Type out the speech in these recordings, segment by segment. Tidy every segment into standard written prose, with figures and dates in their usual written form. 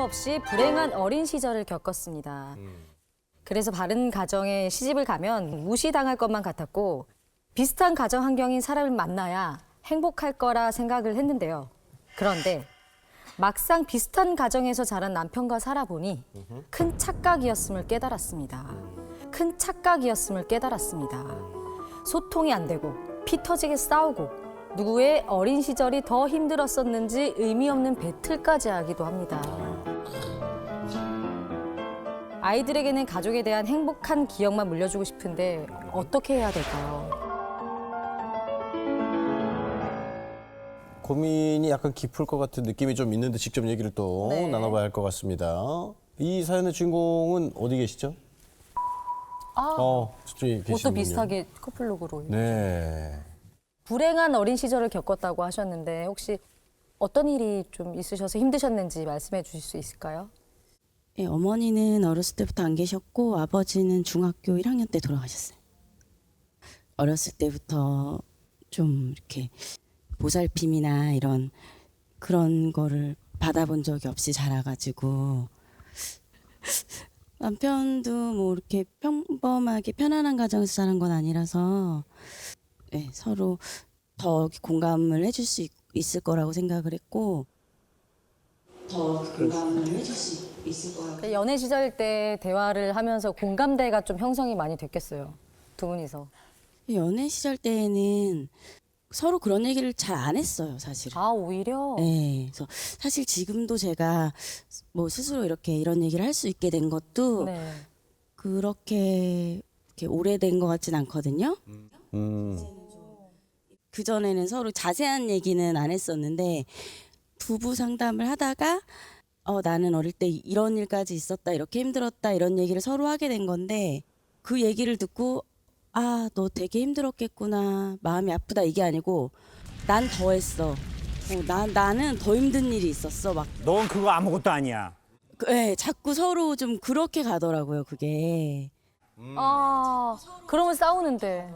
없이 불행한 어린 시절을 겪었습니다. 그래서 바른 가정에 시집을 가면 무시당할 것만 같았고 비슷한 가정 환경인 사람을 만나야 행복할 거라 생각을 했는데요. 그런데 막상 비슷한 가정에서 자란 남편과 살아보니 큰 착각이었음을 깨달았습니다. 큰 착각이었음을 깨달았습니다. 소통이 안 되고 피 터지게 싸우고 누구의 어린 시절이 더 힘들었었는지 의미 없는 배틀까지 하기도 합니다. 아이들에게는 가족에 대한 행복한 기억만 물려주고 싶은데 어떻게 해야 될까요? 고민이 약간 깊을 것 같은 느낌이 좀 있는데 직접 얘기를 또 네. 나눠봐야 할 것 같습니다. 이 사연의 주인공은 어디 계시죠? 저쪽에 계시는군요. 옷도 비슷하게 커플룩으로. 네. 불행한 어린 시절을 겪었다고 하셨는데 혹시 어떤 일이 좀 있으셔서 힘드셨는지 말씀해 주실 수 있을까요? 예, 어머니는 어렸을 때부터 안 계셨고 아버지는 중학교 1학년 때 돌아가셨어요. 어렸을 때부터 좀 이렇게 보살핌이나 이런 그런 거를 받아본 적이 없이 자라가지고 남편도 뭐 이렇게 평범하게 편안한 가정에서 자란 건 아니라서 네, 서로 더 공감을 해줄 수 있을 거라고 생각을 했고 더 공감을 해줄 수 있을 거라고. 연애 시절 때 대화를 하면서 공감대가 좀 형성이 많이 됐겠어요. 두 분이서. 연애 시절 때에는 서로 그런 얘기를 잘 안 했어요, 사실은. 아, 오히려? 네, 그래서 사실 지금도 제가 뭐 스스로 이렇게 이런 얘기를 할 수 있게 된 것도 네. 그렇게 이렇게 오래된 것 같진 않거든요. 그 전에는 서로 자세한 얘기는 안 했었는데 부부 상담을 하다가 나는 어릴 때 이런 일까지 있었다, 이렇게 힘들었다 이런 얘기를 서로 하게 된 건데 그 얘기를 듣고 아, 너 되게 힘들었겠구나, 마음이 아프다 이게 아니고 난 더 했어. 나는 더 힘든 일이 있었어. 막 넌 그거 아무것도 아니야. 네, 자꾸 서로 좀 그렇게 가더라고요, 그게. 아, 그러면 싸우는데.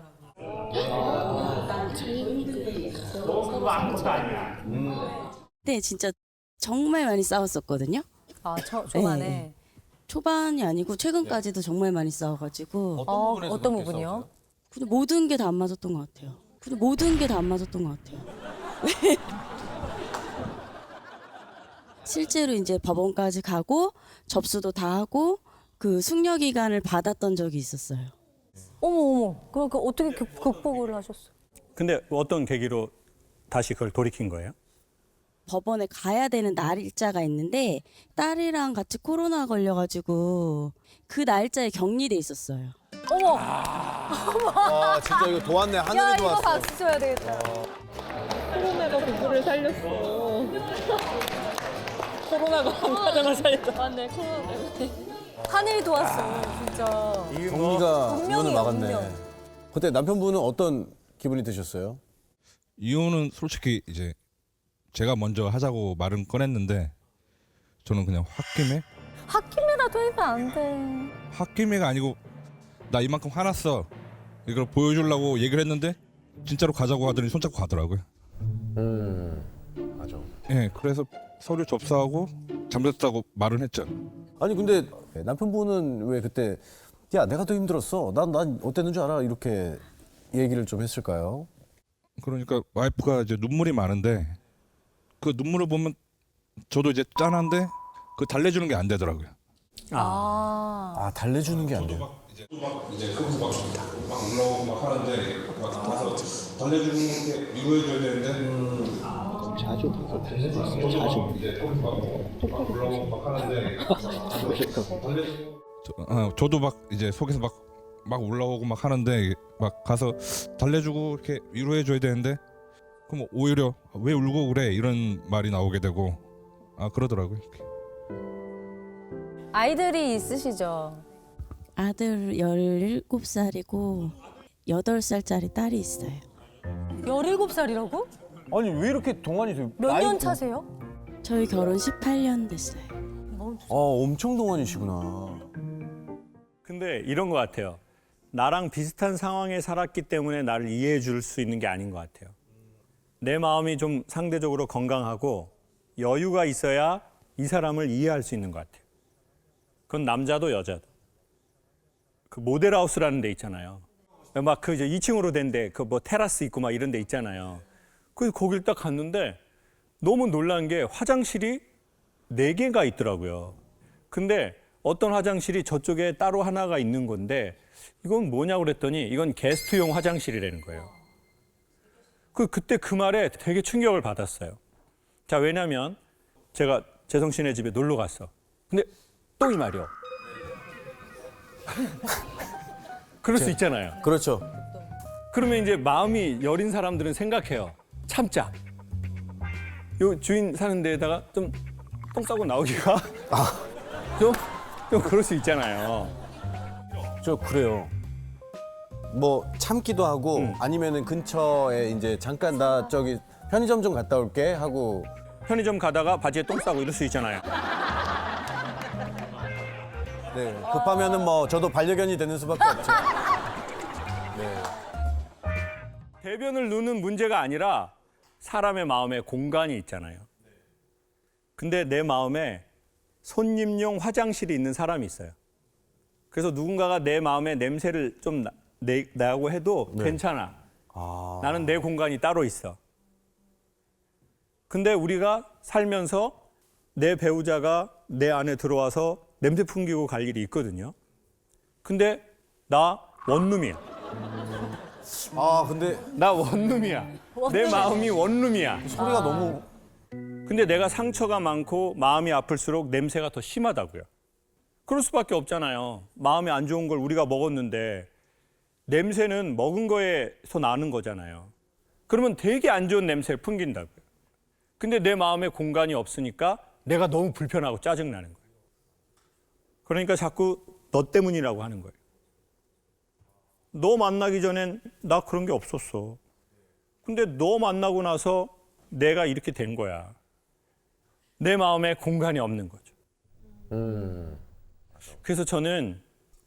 근데 진짜 정말 많이 싸웠었거든요. 아, 초반에. 네. 초반이 아니고 최근까지도 정말 많이 싸워가지고 어떤 부분이요? 근데 모든 게 다 안 맞았던 것 같아요. 근데 모든 게 다 안 맞았던 것 같아요. 실제로 이제 법원까지 가고 접수도 다 하고 그 숙려 기간을 받았던 적이 있었어요. 어머. 그러니까 어떻게 극복을 하셨어요? 근데 어떤 계기로 다시 그걸 돌이킨 거예요? 법원에 가야 되는 날짜가 있는데 딸이랑 같이 코로나 걸려가지고 그 날짜에 격리돼 있었어요. 어머! 와, 진짜 이거 도왔네. 야, 하늘이 이거 도왔어. 박수 쳐야 되겠다. 코로나가 부부를 살렸어. 코로나가 가정을 살렸어. 맞네, 코로나 때문에. 하늘이 도왔어, 진짜. 정리가 분명히 이혼을 막았네. 분명. 그때 남편분은 어떤 기분이 드셨어요? 이혼은 솔직히 이제 제가 먼저 하자고 말은 꺼냈는데 저는 그냥 홧김에라도 해면 안 돼. 홧김에가 아니고 나 이만큼 화났어 이걸 보여주려고 얘기를 했는데 진짜로 가자고 하더니 손잡고 가더라고요. 맞아. 예, 그래서 서류 접수하고 잠들었다고 말은 했죠. 아니 근데 남편분은 왜 그때 야 내가 더 힘들었어. 난 어땠는 줄 알아? 이렇게 얘기를 좀 했을까요? 그러니까 와이프가 이제 눈물이 많은데 그 눈물을 보면 저도 이제 짠한데 그 달래주는 게 안 되더라고요. 아 달래주는 게 안 돼요. 이제 그래서 막 올라오고 막 하는데 막 가서 달래주는 게 위로해줘야 되는데 자주 달래주고 있어요. 자주 이제 막 올라오고 막 하는데 저도 막 이제 속에서 막 올라오고 막 하는데 막 가서 달래주고 이렇게 위로해줘야 되는데 그럼 오히려 왜 울고 그래 이런 말이 나오게 되고 그러더라고요. 아이들이 있으시죠? 아들 17살이고 8살짜리 딸이 있어요. 17살이라고? 아니 왜 이렇게 동안이 돼요? 몇 년 차세요? 저희 결혼 18년 됐어요. 엄청 동안이시구나. 근데 이런 것 같아요. 나랑 비슷한 상황에 살았기 때문에 나를 이해해 줄 수 있는 게 아닌 것 같아요. 내 마음이 좀 상대적으로 건강하고 여유가 있어야 이 사람을 이해할 수 있는 것 같아요. 그건 남자도 여자도. 그 모델하우스라는 데 있잖아요. 막 그 2층으로 된 데, 그 뭐 테라스 있고 막 이런 데 있잖아요. 그 거길 딱 갔는데 너무 놀란 게 화장실이 4개가 있더라고요. 근데 어떤 화장실이 저쪽에 따로 하나가 있는 건데 이건 뭐냐고 그랬더니 이건 게스트용 화장실이라는 거예요. 그때 그 말에 되게 충격을 받았어요. 자, 왜냐면 제가 재성 씨네 집에 놀러 갔어. 근데 또 이 말이요. 그럴 수 있잖아요. 그렇죠. 그러면 이제 마음이 여린 사람들은 생각해요. 참자. 요 주인 사는 데에다가 좀 똥 싸고 나오기가 좀 그럴 수 있잖아요. 저 그래요. 뭐 참기도 하고 아니면은 근처에 이제 잠깐 나 저기 편의점 좀 갔다 올게 하고 편의점 가다가 바지에 똥 싸고 이럴 수 있잖아요. 네, 급하면은 뭐 저도 반려견이 되는 수밖에 없죠. 네. 대변을 누는 문제가 아니라 사람의 마음에 공간이 있잖아요. 근데 내 마음에 손님용 화장실이 있는 사람이 있어요. 그래서 누군가가 내 마음에 냄새를 좀 나고 해도 괜찮아. 나는 내 공간이 따로 있어. 근데 우리가 살면서 내 배우자가 내 안에 들어와서 냄새 풍기고 갈 일이 있거든요. 근데 나 원룸이야. 아 근데 나 원룸이야. 내 마음이 원룸이야. 소리가 너무 근데 내가 상처가 많고 마음이 아플수록 냄새가 더 심하다고요. 그럴 수밖에 없잖아요. 마음이 안 좋은 걸 우리가 먹었는데 냄새는 먹은 거에서 나는 거잖아요. 그러면 되게 안 좋은 냄새를 풍긴다고요. 근데 내 마음에 공간이 없으니까 내가 너무 불편하고 짜증나는 거예요. 그러니까 자꾸 너 때문이라고 하는 거예요. 너 만나기 전엔 나 그런 게 없었어. 근데 너 만나고 나서 내가 이렇게 된 거야. 내 마음에 공간이 없는 거죠. 그래서 저는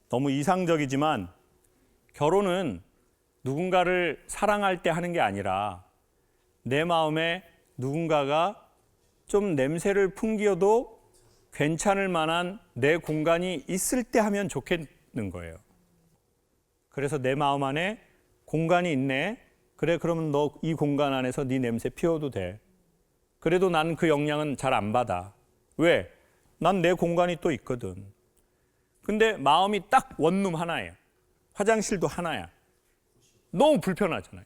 너무 이상적이지만 결혼은 누군가를 사랑할 때 하는 게 아니라 내 마음에 누군가가 좀 냄새를 풍기어도 괜찮을 만한 내 공간이 있을 때 하면 좋겠는 거예요. 그래서 내 마음 안에 공간이 있네. 그래, 그러면 너 이 공간 안에서 네 냄새 피워도 돼. 그래도 난 그 영향은 잘 안 받아. 왜? 난 내 공간이 또 있거든. 근데 마음이 딱 원룸 하나예요. 화장실도 하나야. 너무 불편하잖아요.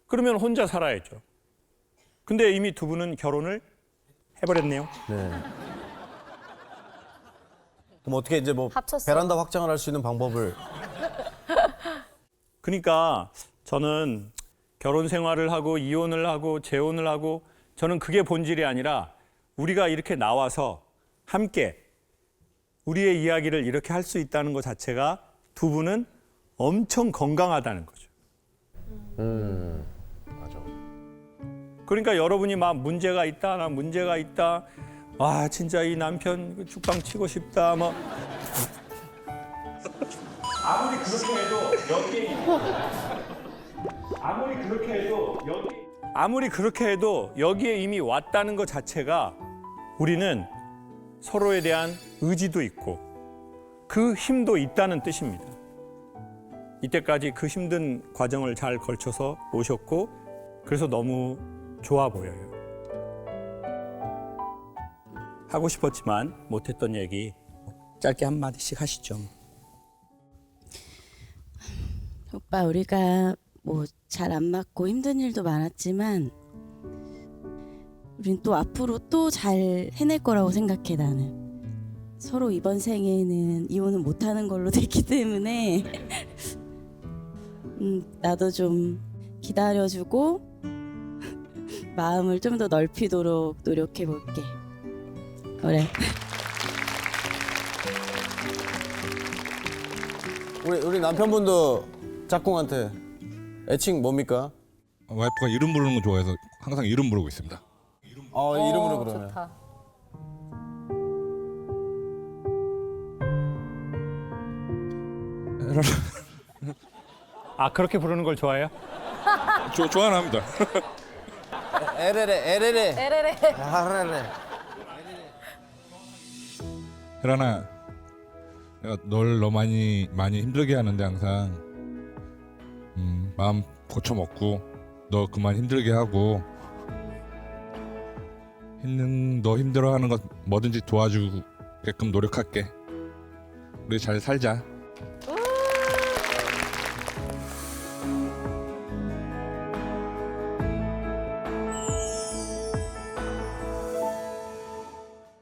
그러면 혼자 살아야죠. 근데 이미 두 분은 결혼을 해버렸네요. 네. 그럼 어떻게 이제 뭐 합쳤어. 베란다 확장을 할 수 있는 방법을 그러니까 저는 결혼 생활을 하고 이혼을 하고 재혼을 하고 저는 그게 본질이 아니라 우리가 이렇게 나와서 함께 우리의 이야기를 이렇게 할 수 있다는 것 자체가 두 분은 엄청 건강하다는 거죠. 맞아. 그러니까 여러분이 막 문제가 있다, 나 문제가 있다, 와 진짜 이 남편 죽방 치고 싶다, 뭐 아무리 그렇게 해도 여기에 이미 왔다는 것 자체가 우리는 서로에 대한 의지도 있고 그 힘도 있다는 뜻입니다. 이때까지 그 힘든 과정을 잘 걸쳐서 오셨고 그래서 너무 좋아 보여요. 하고 싶었지만 못했던 얘기 짧게 한마디씩 하시죠. 오빠, 우리가 뭐 잘 안 맞고 힘든 일도 많았지만 우린 또 앞으로 또 잘 해낼 거라고 생각해. 나는 서로 이번 생에는 이혼은 못하는 걸로 됐기 때문에 나도 좀 기다려주고 마음을 좀 더 넓히도록 노력해 볼게. 그래. 우리 남편분도 짝꿍한테 애칭 뭡니까? 와이프가 이름 부르는 거 좋아해서 항상 이름 부르고 있습니다. 이름으로 그러면. 좋다. 아 그렇게 부르는 걸 좋아해요? 좋아는 합니다. 에레레. 에레레. 아레레. 혜란아, 내가 널 너무 많이 힘들게 하는데 항상 마음 고쳐 먹고 너 그만 힘들게 하고 너 힘들어하는 것 뭐든지 도와주게끔 노력할게. 우리 잘 살자.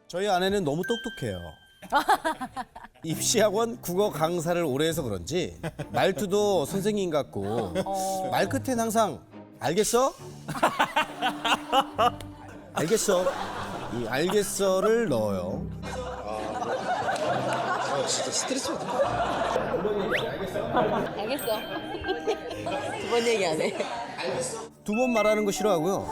저희 아내는 너무 똑똑해요. 입시학원 국어 강사를 오래 해서 그런지 말투도 선생님 같고 말 끝엔 항상 알겠어? 알겠어. 이 알겠어를 넣어요. 알겠어. 두 번 얘기 안 해. 두 번 말하는 거 싫어하고요.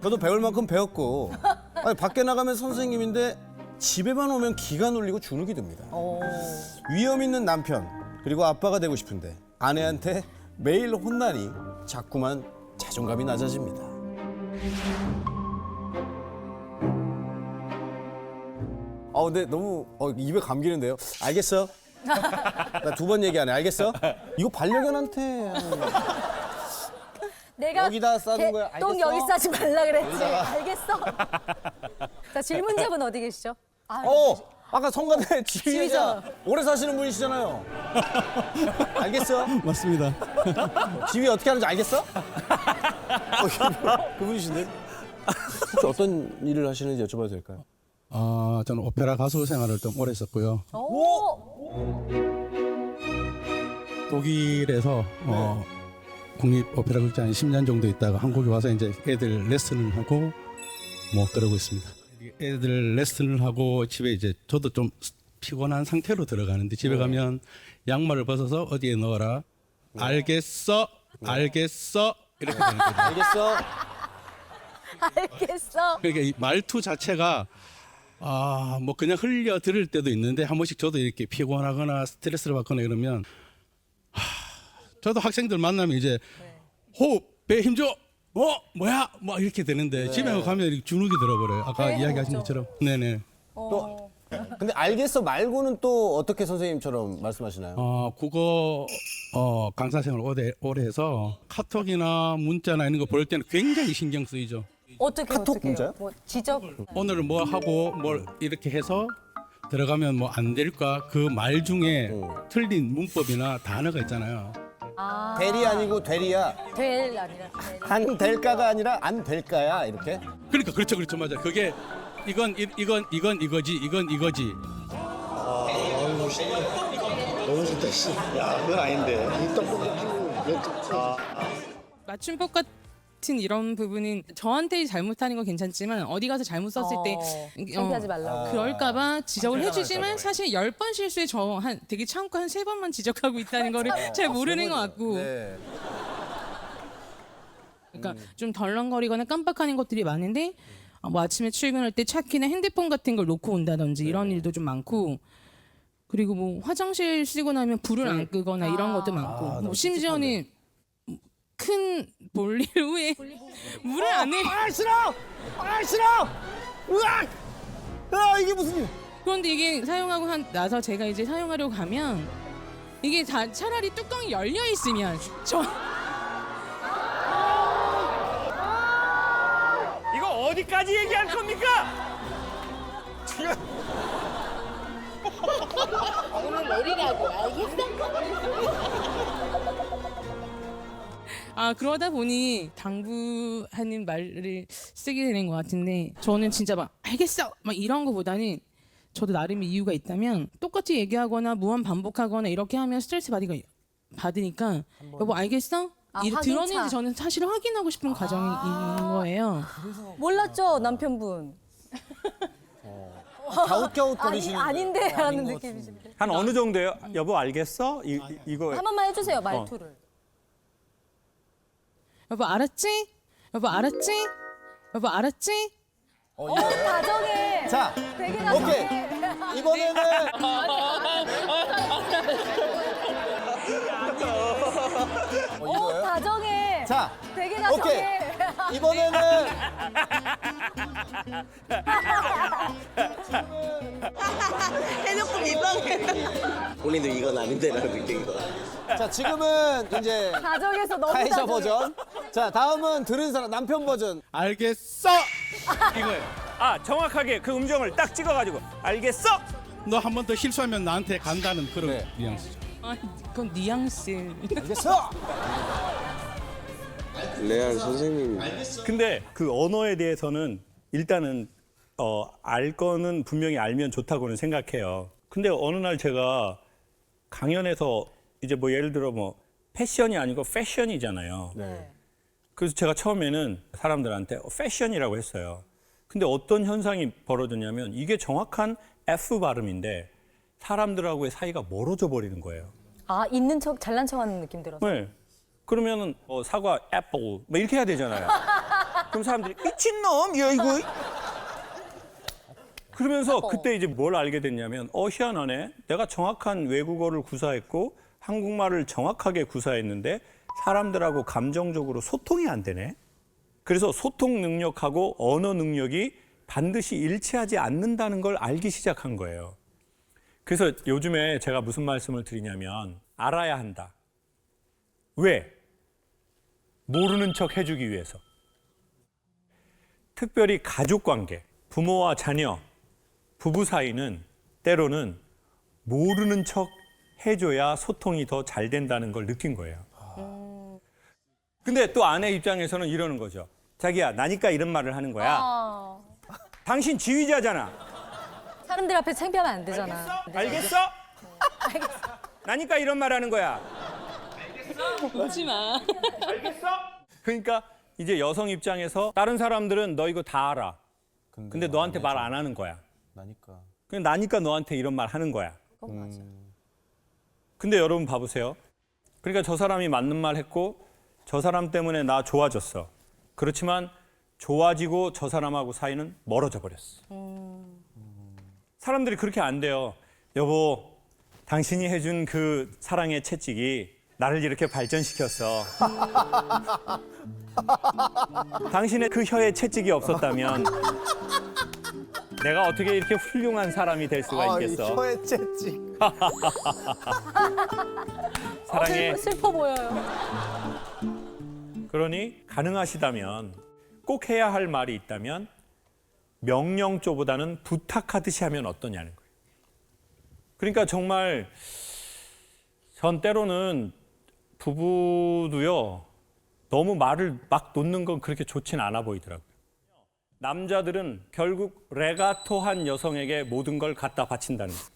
저도 배울 만큼 배웠고 아니, 밖에 나가면 선생님인데 집에만 오면 기가 눌리고 주눅이 듭니다. 위험 있는 남편 그리고 아빠가 되고 싶은데 아내한테 매일 혼나니 자꾸만 자존감이 낮아집니다. 근데 너무 입에 감기는데요. 알겠어? 나 두 번 얘기 안 해. 알겠어? 이거 반려견한테 하는 거. 내가 여기다 싸는 거야. 똥 알겠어? 여기 싸지 말라 그랬지. 알겠어? 자, 질문자분 어디 계시죠? 아까 성가대 지휘자 오래 사시는 분이시잖아요. 알겠어? 맞습니다. 지휘 어떻게 하는지 알겠어? 그분이신데? 혹시 어떤 일을 하시는지 여쭤봐도 될까요? 저는 오페라 가수 생활을 좀 오래 했었고요. 독일에서 국립 오페라 극장에 10년 정도 있다가 한국에 와서 이제 애들 레슨을 하고 뭐 그러고 있습니다. 애들 레슨을 하고 집에 이제 저도 좀 피곤한 상태로 들어가는데 집에 가면 양말을 벗어서 어디에 넣어라. 알겠어? 알겠어? 이렇게 되는 거죠. 알겠어? 알겠어. 그러니까 이 말투 자체가 뭐 그냥 흘려 들을 때도 있는데 한 번씩 저도 이렇게 피곤하거나 스트레스를 받거나 이러면 저도 학생들 만나면 이제 호흡, 배 힘줘. 뭐야? 뭐 이렇게 되는데 집에 가면 이렇게 주눅이 들어버려요. 아까 이야기하신 것처럼. 네네. 또 근데 알겠어 말고는 또 어떻게 선생님처럼 말씀하시나요? 국어 강사 생활 오래 해서 카톡이나 문자나 이런 거 볼 때는 굉장히 신경 쓰이죠. 카톡 문자요? 뭐 지적? 오늘은 뭐 하고 뭘 이렇게 해서 들어가면 뭐 안 될까 그 말 중에 틀린 문법이나 단어가 있잖아요. 대리 아니고 되리야. 될 아니라 될. 안 될까가 아니라 안 될까야 이렇게. 그러니까 그렇죠 맞아. 그게 이건 이거지 이건 이거지. 너무 좋다 씨. 야 그건 아닌데 이 떡볶이 맞춤법 같은 이런 부분은 저한테 잘못하는 건 괜찮지만 어디 가서 잘못 썼을 때 창피하지 말라고. 그럴까봐 지적을 해주지만 사실 10번 실수에 저 되게 참고 한 3번만 지적하고 있다는 거를 잘 모르는 것 같고 네. 그러니까 좀 덜렁거리거나 깜빡하는 것들이 많은데 뭐 아침에 출근할 때 차키나 핸드폰 같은 걸 놓고 온다든지 이런 일도 좀 많고 그리고 뭐 화장실 쓰고 나면 불을 안 끄거나 이런 것도 많고 뭐 심지어는 큰 볼일 후에 물을 안 내. 싫어! 으악! 이게 무슨 일? 그런데 이게 사용하고 나서 제가 이제 사용하려고 가면 이게 차라리 뚜껑이 열려 있으면 이거 어디까지 얘기할 겁니까? 오늘 내리라고 알겠어? 그러다 보니 당부하는 말을 쓰게 되는 것 같은데 저는 진짜 막 알겠어 막 이런 거보다는 저도 나름의 이유가 있다면 똑같이 얘기하거나 무한 반복하거나 이렇게 하면 스트레스 받으니까 여보 알겠어? 확인차. 들었는지 저는 사실 확인하고 싶은 과정이 있는 거예요. 몰랐죠 남편분. 갸웃갸웃거리시는 아닌데 라는 느낌이신데. 한 어느 정도예요? 여보 알겠어? 이거 한 번만 해주세요 말투를. 여보 알았지? 여보 알았지? 여보 알았지? 다정해. 자, 되게 오케이. 다정해. 이번에는 이거예요? 다정해. 자, 대기가 오케이. 정해. 이번에는 해놓고 민망해. 본인도 이건 아닌데라는 느낌이다. 자, 지금은 이제 가정에서 너무 카이사 자주. 버전. 자, 다음은 들은 사람 남편 버전. 알겠어. 이거예요. 아, 정확하게 그 음정을 딱 찍어가지고 알겠어? 너 한 번 더 실수하면 나한테 간다는 그런 네. 뉘앙스죠. 아, 그건 뉘앙스. 알겠어? 레알 선생님. 근데 그 언어에 대해서는 일단은 알 거는 분명히 알면 좋다고는 생각해요. 근데 어느 날 제가 강연에서 이제 뭐 예를 들어 뭐 패션이 아니고 패션이잖아요. 네. 그래서 제가 처음에는 사람들한테 패션이라고 했어요. 근데 어떤 현상이 벌어졌냐면 이게 정확한 F 발음인데 사람들하고의 사이가 멀어져 버리는 거예요. 아, 있는 척 잘난 척하는 느낌 들어서. 네. 그러면은 사과 애플 뭐 이렇게 해야 되잖아요. 그럼 사람들이 미친놈 야 이거 그러면서 그때 이제 뭘 알게 됐냐면 희한하네. 내가 정확한 외국어를 구사했고 한국말을 정확하게 구사했는데 사람들하고 감정적으로 소통이 안 되네. 그래서 소통 능력하고 언어 능력이 반드시 일치하지 않는다는 걸 알기 시작한 거예요. 그래서 요즘에 제가 무슨 말씀을 드리냐면 알아야 한다. 왜? 모르는 척 해주기 위해서. 특별히 가족관계, 부모와 자녀, 부부 사이는 때로는 모르는 척 해줘야 소통이 더 잘 된다는 걸 느낀 거예요. 근데 또 아내 입장에서는 이러는 거죠. 자기야, 나니까 이런 말을 하는 거야. 당신 지휘자잖아. 사람들 앞에 창피하면 안 되잖아. 알겠어? 나니까 이런 말 하는 거야. 웃지 마. 그러니까 이제 여성 입장에서 다른 사람들은 너 이거 다 알아. 근데 너한테 말 안 하는 거야. 나니까. 그냥 나니까 너한테 이런 말 하는 거야. 근데 여러분 봐보세요. 그러니까 저 사람이 맞는 말 했고 저 사람 때문에 나 좋아졌어. 그렇지만 좋아지고 저 사람하고 사이는 멀어져 버렸어. 사람들이 그렇게 안 돼요. 여보, 당신이 해준 그 사랑의 채찍이 나를 이렇게 발전시켰어. 당신의 그 혀의 채찍이 없었다면 내가 어떻게 이렇게 훌륭한 사람이 될 수가 있겠어. 혀의 채찍. 사랑해. 슬퍼 보여요. 그러니 가능하시다면 꼭 해야 할 말이 있다면 명령조보다는 부탁하듯이 하면 어떠냐는 거예요. 그러니까 정말 전 때로는 부부도요. 너무 말을 막 놓는 건 그렇게 좋진 않아 보이더라고요. 남자들은 결국 레가토한 여성에게 모든 걸 갖다 바친다는 거예요.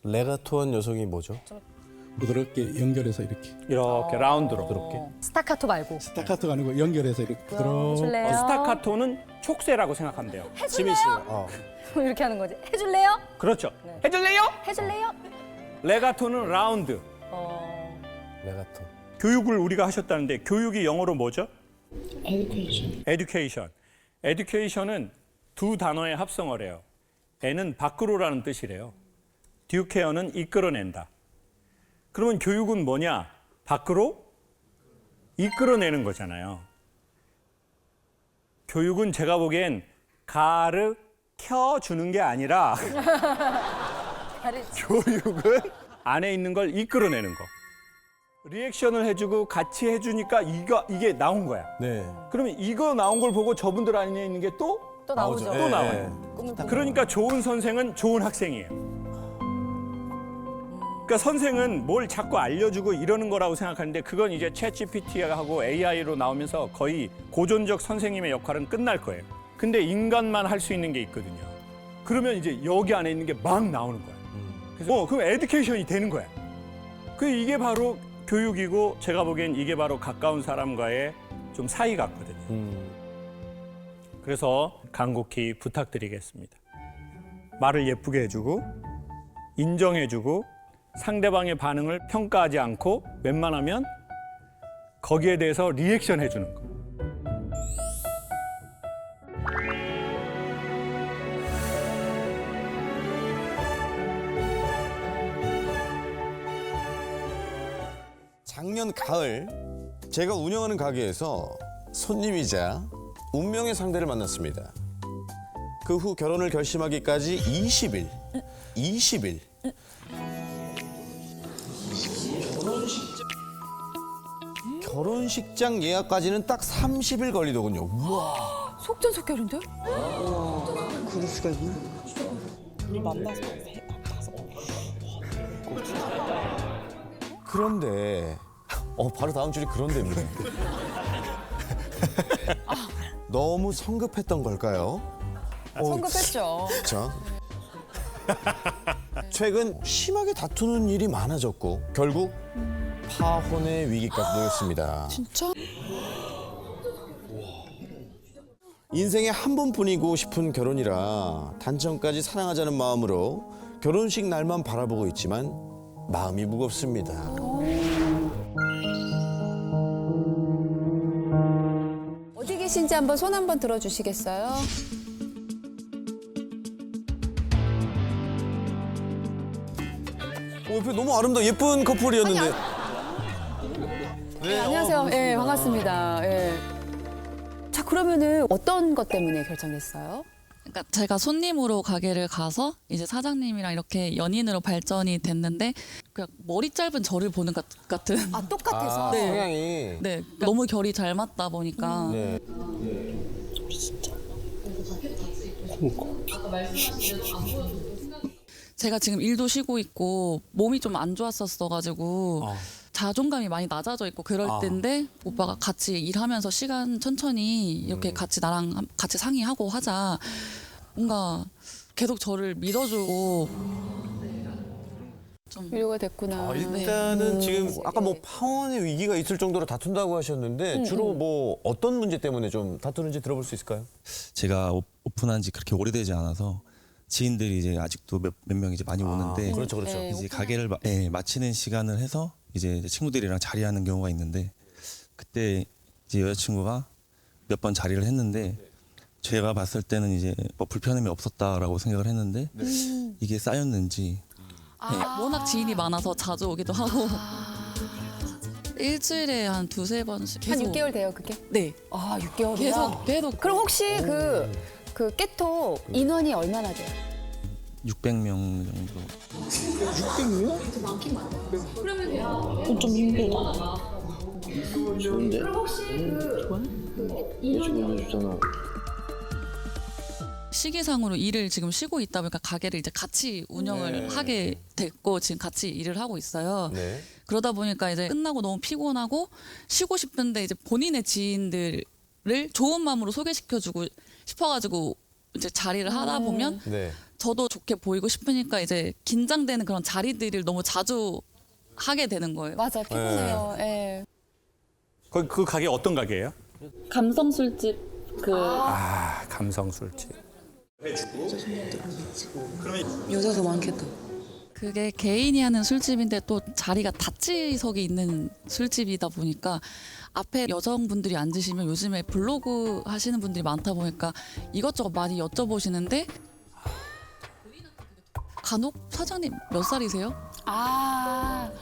레가토한 여성이 뭐죠? 부드럽게 연결해서 이렇게 라운드로. 부드럽게. 스타카토 말고. 스타카토가 아니고 연결해서 이렇게 부드럽게. 해줄래요? 스타카토는 촉새라고 생각하면 돼요. 해줄래요? 이렇게 하는 거지. 해줄래요? 그렇죠. 해줄래요? 해줄래요? 레가토는 라운드. 레가토. 교육을 우리가 하셨다는데 교육이 영어로 뭐죠? Education. Education은 두 단어의 합성어래요. N은 밖으로라는 뜻이래요. Education은 이끌어낸다. 그러면 교육은 뭐냐? 밖으로 이끌어내는 거잖아요. 교육은 제가 보기엔 가르쳐 주는 게 아니라 교육은 안에 있는 걸 이끌어내는 거. 리액션을 해주고 같이 해주니까 이게 나온 거야. 네. 그러면 이거 나온 걸 보고 저분들 안에 있는 게 또 나오죠. 나오죠. 또 예, 나와요. 그러니까 좋은 선생은 좋은 학생이에요. 그러니까 선생은 뭘 자꾸 알려주고 이러는 거라고 생각하는데 그건 이제 챗GPT하고 AI로 나오면서 거의 고전적 선생님의 역할은 끝날 거예요. 근데 인간만 할 수 있는 게 있거든요. 그러면 이제 여기 안에 있는 게 막 나오는 거야. 그래서 그럼 에듀케이션이 되는 거야. 이게 바로 교육이고 제가 보기엔 이게 바로 가까운 사람과의 좀 사이 같거든요. 그래서 간곡히 부탁드리겠습니다. 말을 예쁘게 해주고 인정해주고 상대방의 반응을 평가하지 않고 웬만하면 거기에 대해서 리액션 해주는 거. 작년 가을 제가 운영하는 가게에서 손님이자 운명의 상대를 만났습니다. 그 후 결혼을 결심하기까지 20일. 결혼식장 예약까지는 딱 30일 걸리더군요. 우와. 속전속결인데? 그럴 수가 있나? 그런데 바로 다음 줄이 그런데입니다. 너무 성급했던 걸까요? 성급했죠. 자, 최근 심하게 다투는 일이 많아졌고 결국 파혼의 위기까지 놓였습니다. 진짜? 인생에 한 번뿐이고 싶은 결혼이라 단청까지 사랑하자는 마음으로 결혼식 날만 바라보고 있지만 마음이 무겁습니다. 어디 계신지 한번 손 한번 들어주시겠어요? 옆에 너무 아름다워 예쁜 커플이었는데. 네, 안녕하세요. 네, 반갑습니다. 네. 자, 그러면은 어떤 것 때문에 결정했어요? 그러니까 제가 손님으로 가게를 가서 이제 사장님이랑 이렇게 연인으로 발전이 됐는데 그냥 머리 짧은 저를 보는 것 같은. 아, 똑같아서. 네. 성향이. 네, 그러니까 너무 결이 잘 맞다 보니까. 네. 제가 지금 일도 쉬고 있고 몸이 좀 안 좋았었어가지고 자존감이 많이 낮아져 있고 그럴 때인데 오빠가 같이 일하면서 시간 천천히 이렇게 같이 나랑 같이 상의하고 하자. 뭔가 계속 저를 믿어주고 좀 위로가 됐구나. 일단은 지금 아까 뭐 파혼의 위기가 있을 정도로 다툰다고 하셨는데 주로 뭐 어떤 문제 때문에 좀 다투는지 들어볼 수 있을까요? 제가 오픈한 지 그렇게 오래되지 않아서 지인들이 이제 아직도 몇 명 이제 많이 오는데 그렇죠. 네, 이제 가게를 마치는 시간을 해서 이제 친구들이랑 자리하는 경우가 있는데 그때 이제 여자친구가 몇 번 자리를 했는데 제가 봤을 때는 이제 뭐 불편함이 없었다라고 생각을 했는데 이게 쌓였는지 워낙 지인이 많아서 자주 오기도 하고 일주일에 한 두세 번씩 한 계속 6개월 돼요, 그게? 네 아, 6개월이나? 계속 그럼 혹시 그 깨톡 인원이 얼마나 돼요? 600명 정도. 좋은데? 좋잖아. 시기상으로 일을 지금 쉬고 있다 보니까 가게를 이제 같이 운영을 하게 됐고 지금 같이 일을 하고 있어요. 네. 그러다 보니까 이제 끝나고 너무 피곤하고 쉬고 싶은데 이제 본인의 지인들을 좋은 마음으로 소개시켜주고 싶어가지고 이제 자리를 하다 보면 네. 저도 좋게 보이고 싶으니까 이제 긴장되는 그런 자리들을 너무 자주 하게 되는 거예요. 맞아, 피곤해요. 예. 그 가게 어떤 가게예요? 감성 술집 감성 술집. 여자 더 많겠다. 그게 개인이 하는 술집인데 또 자리가 다치석이 있는 술집이다 보니까 앞에 여성분들이 앉으시면 요즘에 블로그 하시는 분들이 많다 보니까 이것저것 많이 여쭤보시는데 간혹 사장님 몇 살이세요? 아,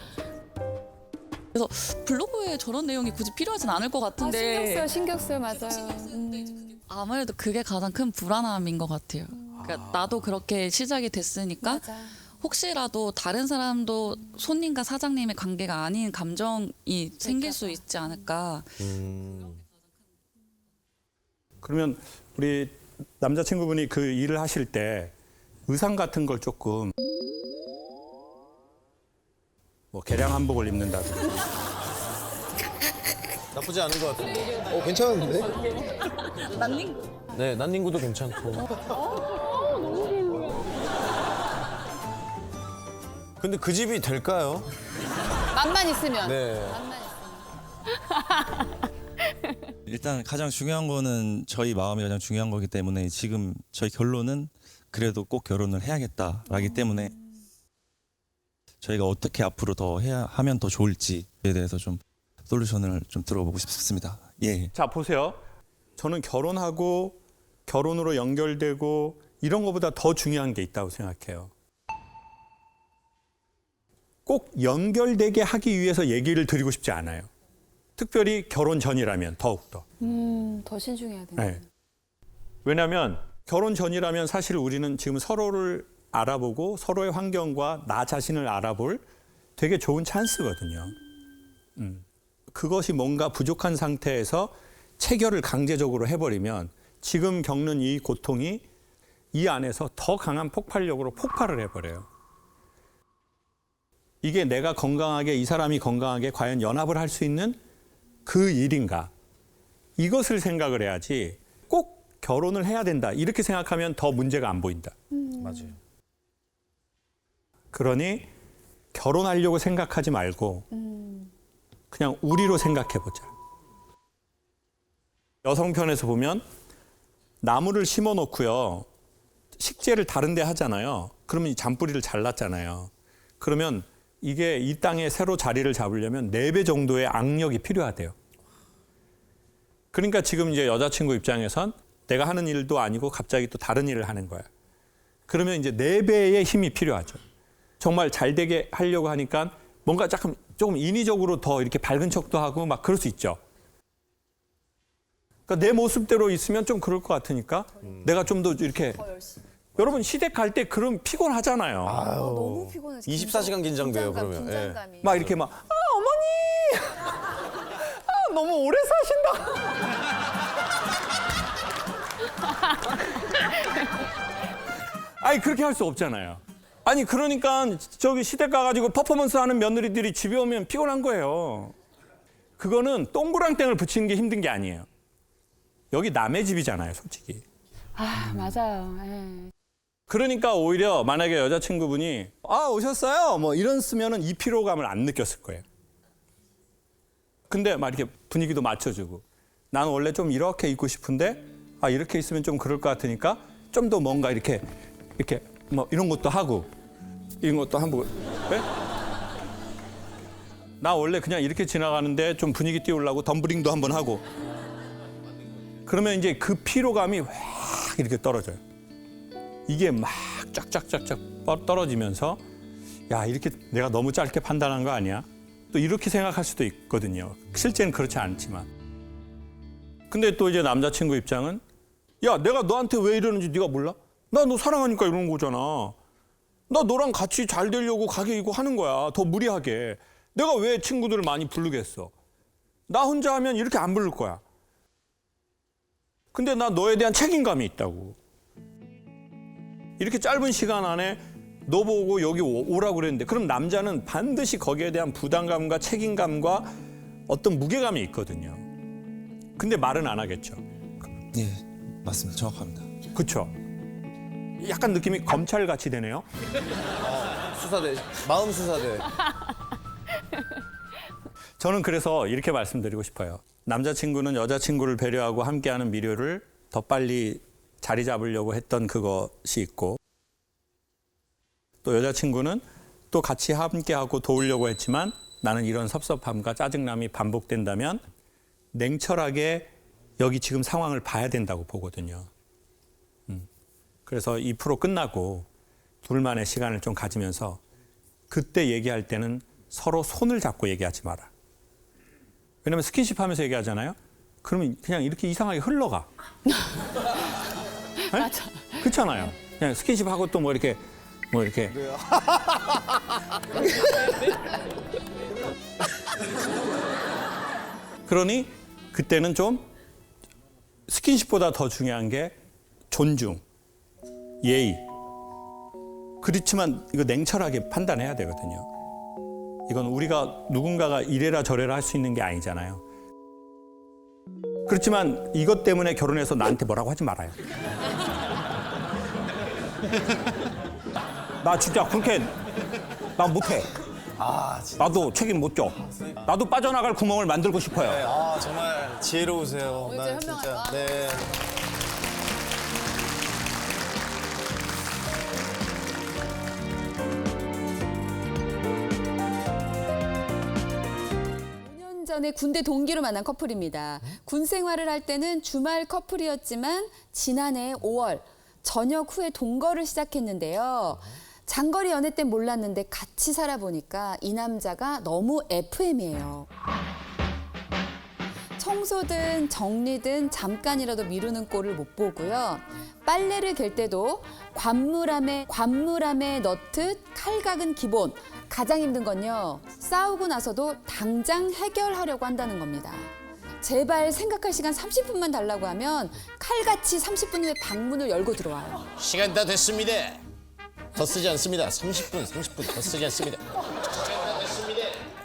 그래서 블로그에 저런 내용이 굳이 필요하진 않을 것 같은데 신경 써요, 맞아요. 아무래도 그게 가장 큰 불안함인 것 같아요. 그러니까 나도 그렇게 시작이 됐으니까 맞아. 혹시라도 다른 사람도 손님과 사장님의 관계가 아닌 감정이 생길 수 있지 않을까. 그러면 우리 남자친구분이 그 일을 하실 때 의상 같은 걸 조금 뭐 개량 한복을 입는다든지 나쁘지 않은 것 같은데. 괜찮은데? 네, 난닝구도 괜찮고. 근데 그 집이 될까요? 맘만 있으면. 네. 일단 가장 중요한 거는 저희 마음이 가장 중요한 거기 때문에 지금 저희 결론은 그래도 꼭 결혼을 해야겠다라기 때문에 저희가 어떻게 앞으로 더 하면 더 좋을지에 대해서 좀 솔루션을 좀 들어보고 싶습니다. 예. 자 보세요. 저는 결혼하고 결혼으로 연결되고 이런 것보다 더 중요한 게 있다고 생각해요. 꼭 연결되게 하기 위해서 얘기를 드리고 싶지 않아요. 특별히 결혼 전이라면 더욱더. 더 신중해야 되네. 네. 왜냐하면 결혼 전이라면 사실 우리는 지금 서로를 알아보고 서로의 환경과 나 자신을 알아볼 되게 좋은 찬스거든요. 그것이 뭔가 부족한 상태에서 체결을 강제적으로 해버리면 지금 겪는 이 고통이 이 안에서 더 강한 폭발력으로 폭발을 해버려요. 이게 내가 건강하게, 이 사람이 건강하게 과연 연합을 할 수 있는 그 일인가? 이것을 생각을 해야지 꼭 결혼을 해야 된다. 이렇게 생각하면 더 문제가 안 보인다. 맞아요. 그러니 결혼하려고 생각하지 말고 그냥 우리로 생각해보자. 여성 편에서 보면 나무를 심어 놓고요. 식재를 다른 데 하잖아요. 그러면 이 잔뿌리를 잘랐잖아요. 그러면 이게 이 땅에 새로 자리를 잡으려면 4배 정도의 악력이 필요하대요. 그러니까 지금 이제 여자친구 입장에선 내가 하는 일도 아니고 갑자기 또 다른 일을 하는 거야. 그러면 이제 4배의 힘이 필요하죠. 정말 잘 되게 하려고 하니까 뭔가 조금 인위적으로 더 이렇게 밝은 척도 하고 막 그럴 수 있죠. 그러니까 내 모습대로 있으면 좀 그럴 것 같으니까 내가 좀 더 이렇게 여러분 시댁 갈 때 그럼 피곤하잖아요. 너무 피곤해서 24시간 긴장돼요, 그러면. 긴장감이. 막 이렇게 막 어머니 너무 오래 사신다. 아니 그렇게 할 수 없잖아요. 아니 그러니까 저기 시댁 가가지고 퍼포먼스 하는 며느리들이 집에 오면 피곤한 거예요. 그거는 동그랑땡을 붙이는 게 힘든 게 아니에요. 여기 남의 집이잖아요, 솔직히. 맞아요. 예. 그러니까 오히려 만약에 여자친구분이 오셨어요? 뭐 이런 쓰면은 이 피로감을 안 느꼈을 거예요. 근데 막 이렇게 분위기도 맞춰주고 나는 원래 좀 이렇게 입고 싶은데 이렇게 있으면 좀 그럴 것 같으니까 좀 더 뭔가 이렇게 뭐 이런 것도 하고 이런 것도 한번 네? 나 원래 그냥 이렇게 지나가는데 좀 분위기 띄우려고 덤블링도 한번 하고 그러면 이제 그 피로감이 확 이렇게 떨어져요. 이게 막 쫙쫙쫙쫙 떨어지면서 야 이렇게 내가 너무 짧게 판단한 거 아니야? 또 이렇게 생각할 수도 있거든요. 실제는 그렇지 않지만. 근데 또 이제 남자친구 입장은 야 내가 너한테 왜 이러는지 네가 몰라? 나 너 사랑하니까 이러는 거잖아. 나 너랑 같이 잘 되려고 가게 이고 하는 거야. 더 무리하게. 내가 왜 친구들을 많이 부르겠어? 나 혼자 하면 이렇게 안 부를 거야. 근데 나 너에 대한 책임감이 있다고. 이렇게 짧은 시간 안에 너 보고 여기 오라고 그랬는데 그럼 남자는 반드시 거기에 대한 부담감과 책임감과 어떤 무게감이 있거든요. 근데 말은 안 하겠죠. 예, 맞습니다. 정확합니다. 그렇죠. 약간 느낌이 검찰같이 되네요. 수사대, 마음 수사대. 저는 그래서 이렇게 말씀드리고 싶어요. 남자친구는 여자친구를 배려하고 함께하는 미료를 더 빨리 자리 잡으려고 했던 그것이 있고 또 여자친구는 또 같이 함께하고 도우려고 했지만 나는 이런 섭섭함과 짜증남이 반복된다면 냉철하게 여기 지금 상황을 봐야 된다고 보거든요. 그래서 이 프로 끝나고 둘만의 시간을 좀 가지면서 그때 얘기할 때는 서로 손을 잡고 얘기하지 마라. 왜냐면 스킨십 하면서 얘기하잖아요. 그러면 그냥 이렇게 이상하게 흘러가. 맞아. 그렇잖아요. 그냥 스킨십 하고 또 뭐 이렇게 그러니 그때는 좀 스킨십보다 더 중요한 게 존중, 예의. 그렇지만 이거 냉철하게 판단해야 되거든요. 이건 우리가 누군가가 이래라 저래라 할 수 있는 게 아니잖아요. 그렇지만 이것 때문에 결혼해서 나한테 뭐라고 하지 말아요. 나 진짜 그렇게 나 못해. 나도 책임 못 져. 나도 빠져나갈 구멍을 만들고 싶어요. 네, 정말 지혜로우세요. 난 진짜. 네. 전에 군대 동기로 만난 커플입니다. 군 생활을 할 때는 주말 커플이었지만 지난해 5월 전역 후에 동거를 시작했는데요. 장거리 연애 땐 몰랐는데 같이 살아보니까 이 남자가 너무 FM이에요. 청소든 정리든 잠깐이라도 미루는 꼴을 못 보고요. 빨래를 갤 때도 관물함에 넣듯 칼각은 기본. 가장 힘든 건요. 싸우고 나서도 당장 해결하려고 한다는 겁니다. 제발 생각할 시간 30분만 달라고 하면 칼같이 30분 후에 방문을 열고 들어와요. 시간 다 됐습니다. 더 쓰지 않습니다. 30분 더 쓰지 않습니다.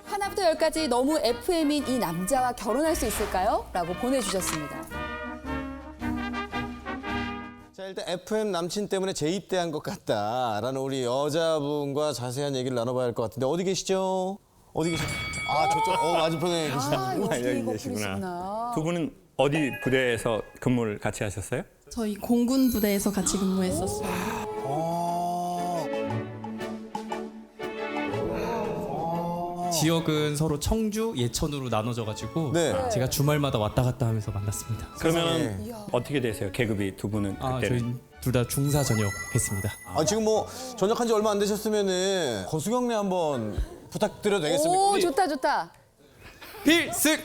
하나부터 열까지 너무 FM인 이 남자와 결혼할 수 있을까요? 라고 보내주셨습니다. 자, 일단 FM 남친 때문에 재입대한 것 같다라는 우리 여자분과 자세한 얘기를 나눠봐야 할 것 같은데 어디 계시죠? 어디 계시죠? 아, 저쪽 맞은편에 계시는군요. 여기 커플이시구나. 두 분은 어디 부대에서 근무를 같이 하셨어요? 저희 공군 부대에서 같이 근무했었어요. 지역은 서로 청주, 예천으로 나눠져가지고 네. 제가 주말마다 왔다 갔다 하면서 만났습니다. 그러면 어떻게 되세요? 계급이 두 분은 그때는? 저희 둘 다 중사 전역했습니다. 지금 뭐 전역한 지 얼마 안 되셨으면은 거수경례 한번 부탁드려도 되겠습니까? 오, 좋다, 좋다. 필승!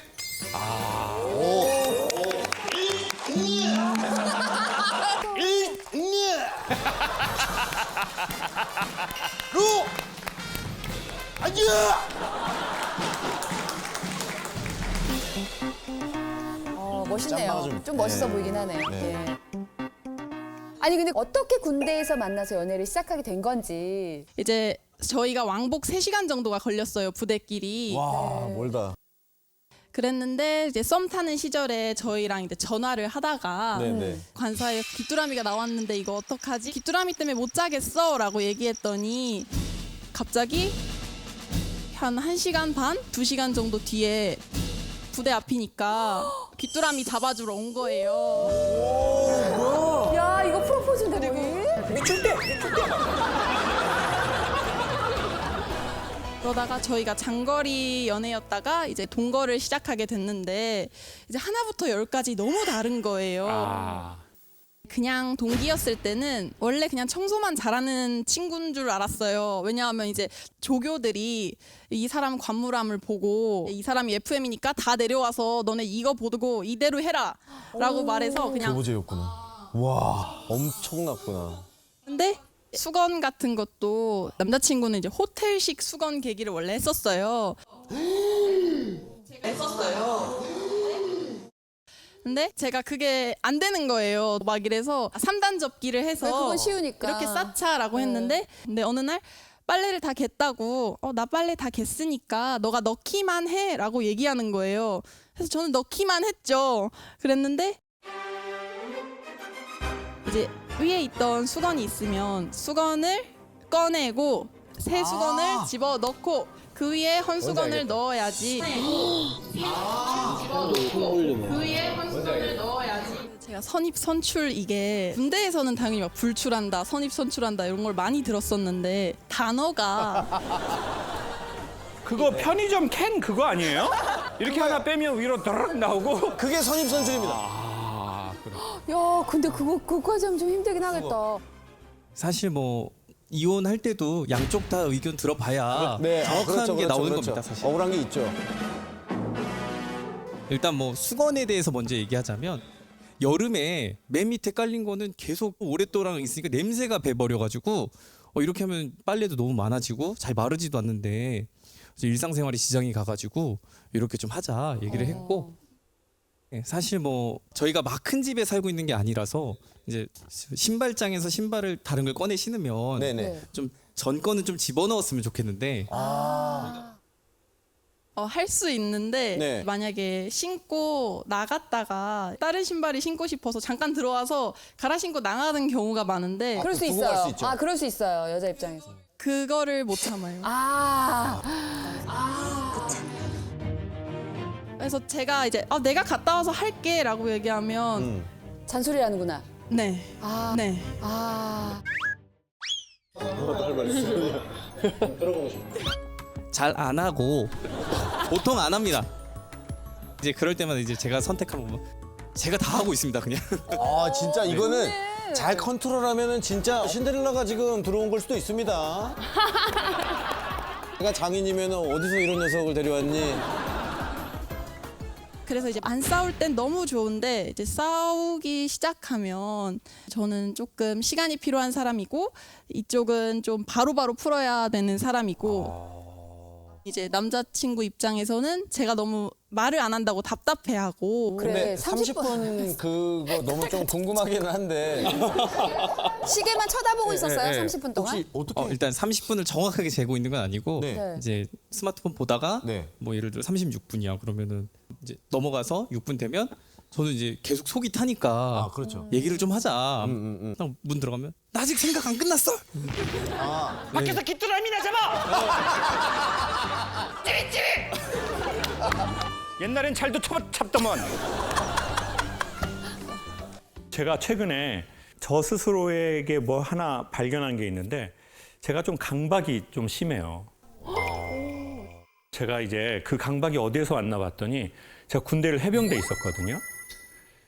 멋있네요. 좀 멋있어 보이긴 하네. 예. 아니 근데 어떻게 군대에서 만나서 연애를 시작하게 된 건지. 이제 저희가 왕복 3시간 정도가 걸렸어요, 부대끼리. 와, 멀다. 그랬는데 이제 썸 타는 시절에 저희랑 이제 전화를 하다가 네네. 관사에 귀뚜라미가 나왔는데 이거 어떡하지? 귀뚜라미 때문에 못 자겠어 라고 얘기했더니 갑자기 한 1시간 반? 2시간 정도 뒤에 부대 앞이니까 귀뚜라미 잡아주러 온 거예요. 야, 이거 프로포즈인데 거의? 그러다가 저희가 장거리 연애였다가 이제 동거를 시작하게 됐는데 이제 하나부터 열까지 너무 다른 거예요. 그냥 동기였을 때는 원래 그냥 청소만 잘하는 친구인 줄 알았어요. 왜냐하면 이제 조교들이 이 사람 관물함을 보고 이 사람이 FM이니까 다 내려와서 너네 이거 보고 이대로 해라 라고 말해서 그냥 교보제였구나. 와, 엄청났구나. 근데 수건 같은 것도 남자친구는 이제 호텔식 수건 계기를 원래 했었어요. 제가 했었어요. 근데 제가 그게 안 되는 거예요. 막 이래서 3단 접기를 해서 그건 쉬우니까. 이렇게 쌓자라고 했는데 근데 어느 날 빨래를 다 겠다고 나 빨래 다 겠으니까 너가 넣기만 해라고 얘기하는 거예요. 그래서 저는 넣기만 했죠. 그랬는데 이제 위에 있던 수건이 있으면 수건을 꺼내고 새 수건을 집어 넣고 그 위에 헌 수건을 넣어야지. 그 위에 헌 수건을 넣어야지. 제가 선입 선출 이게 군대에서는 당연히 막 불출한다, 선입 선출한다 이런 걸 많이 들었었는데 단어가 그거 편의점 캔 그거 아니에요? 이렇게 하나 빼면 위로 드르륵 나오고. 그게 선입선출입니다. 야, 근데 그거까지 하면 좀 힘들긴 하겠다. 사실 뭐 이혼할 때도 양쪽 다 의견 들어봐야 정확한 게 나오는 겁니다. 사실. 억울한 게 있죠. 일단 뭐 수건에 대해서 먼저 얘기하자면 여름에 맨 밑에 깔린 거는 계속 오랫동안 있으니까 냄새가 배버려가지고 이렇게 하면 빨래도 너무 많아지고 잘 마르지도 않는데 일상생활에 지장이 가가지고 이렇게 좀 하자 얘기를 했고 사실 뭐 저희가 막 큰 집에 살고 있는 게 아니라서 이제 신발장에서 신발을 다른 걸 꺼내 신으면 좀 전 거는 좀 집어넣었으면 좋겠는데 할 수 있는데 네. 만약에 신고 나갔다가 다른 신발이 신고 싶어서 잠깐 들어와서 갈아 신고 나가는 경우가 많은데 그럴 수 두고 갈 있어요. 수 있죠. 그럴 수 있어요. 여자 입장에서. 그거를 못 참아요. 그래서 제가 이제 내가 갔다 와서 할게라고 얘기하면 잔소리를 하는구나. 네. 네. 잘 안 하고 보통 안 합니다. 이제 그럴 때마다 이제 제가 선택한 부분 제가 다 하고 있습니다 그냥. 진짜 이거는 잘 컨트롤하면은 진짜 신데렐라가 지금 들어온 걸 수도 있습니다. 내가 장인이면은 어디서 이런 녀석을 데려왔니? 그래서 이제 안 싸울 땐 너무 좋은데 이제 싸우기 시작하면 저는 조금 시간이 필요한 사람이고 이쪽은 좀 바로바로 풀어야 되는 사람이고 이제 남자친구 입장에서는 제가 너무 말을 안 한다고 답답해하고 근데 30분 그거 너무 좀 궁금하기는 한데 시계만 쳐다보고 있었어요, 네, 네. 30분 동안? 혹시 어떻게 일단 30분을 정확하게 재고 있는 건 아니고 네. 이제 스마트폰 보다가 네. 뭐 예를 들어 36분이야 그러면은 이제 넘어가서 6분 되면 저는 이제 계속 속이 타니까 그렇죠. 얘기를 좀 하자. 딱 문 들어가면 나 아직 생각 안 끝났어. 밖에서 귀뚜라미나 잡아! 찌릿찌릿! 옛날엔 잘도 참더만. 제가 최근에 저 스스로에게 뭐 하나 발견한 게 있는데 제가 좀 강박이 좀 심해요. 제가 이제 그 강박이 어디에서 왔나 봤더니 제가 군대를 해병대에 있었거든요.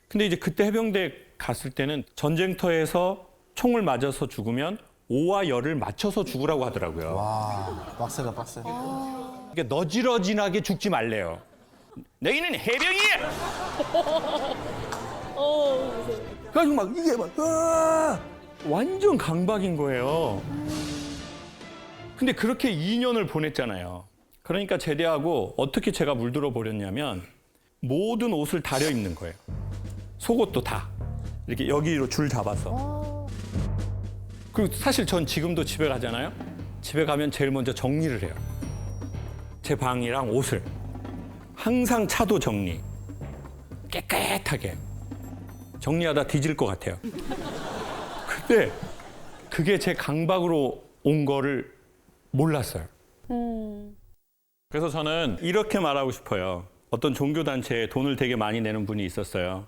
근데 이제 그때 해병대 갔을 때는 전쟁터에서 총을 맞아서 죽으면 오와 열을 맞춰서 죽으라고 하더라고요. 와, 빡세다 빡세. 이게 너지러지하게 죽지 말래요. 너희는 해병이야. 그래가지고 막 이게 막 완전 강박인 거예요. 근데 그렇게 2년을 보냈잖아요. 그러니까 제대하고 어떻게 제가 물들어 버렸냐면 모든 옷을 다려 입는 거예요. 속옷도 다 이렇게 여기로 줄 잡아서. 그리고 사실 전 지금도 집에 가잖아요. 집에 가면 제일 먼저 정리를 해요. 제 방이랑 옷을. 항상 차도 정리. 깨끗하게. 정리하다 뒤질 것 같아요. 근데 그게 제 강박으로 온 거를 몰랐어요. 그래서 저는 이렇게 말하고 싶어요. 어떤 종교단체에 돈을 되게 많이 내는 분이 있었어요.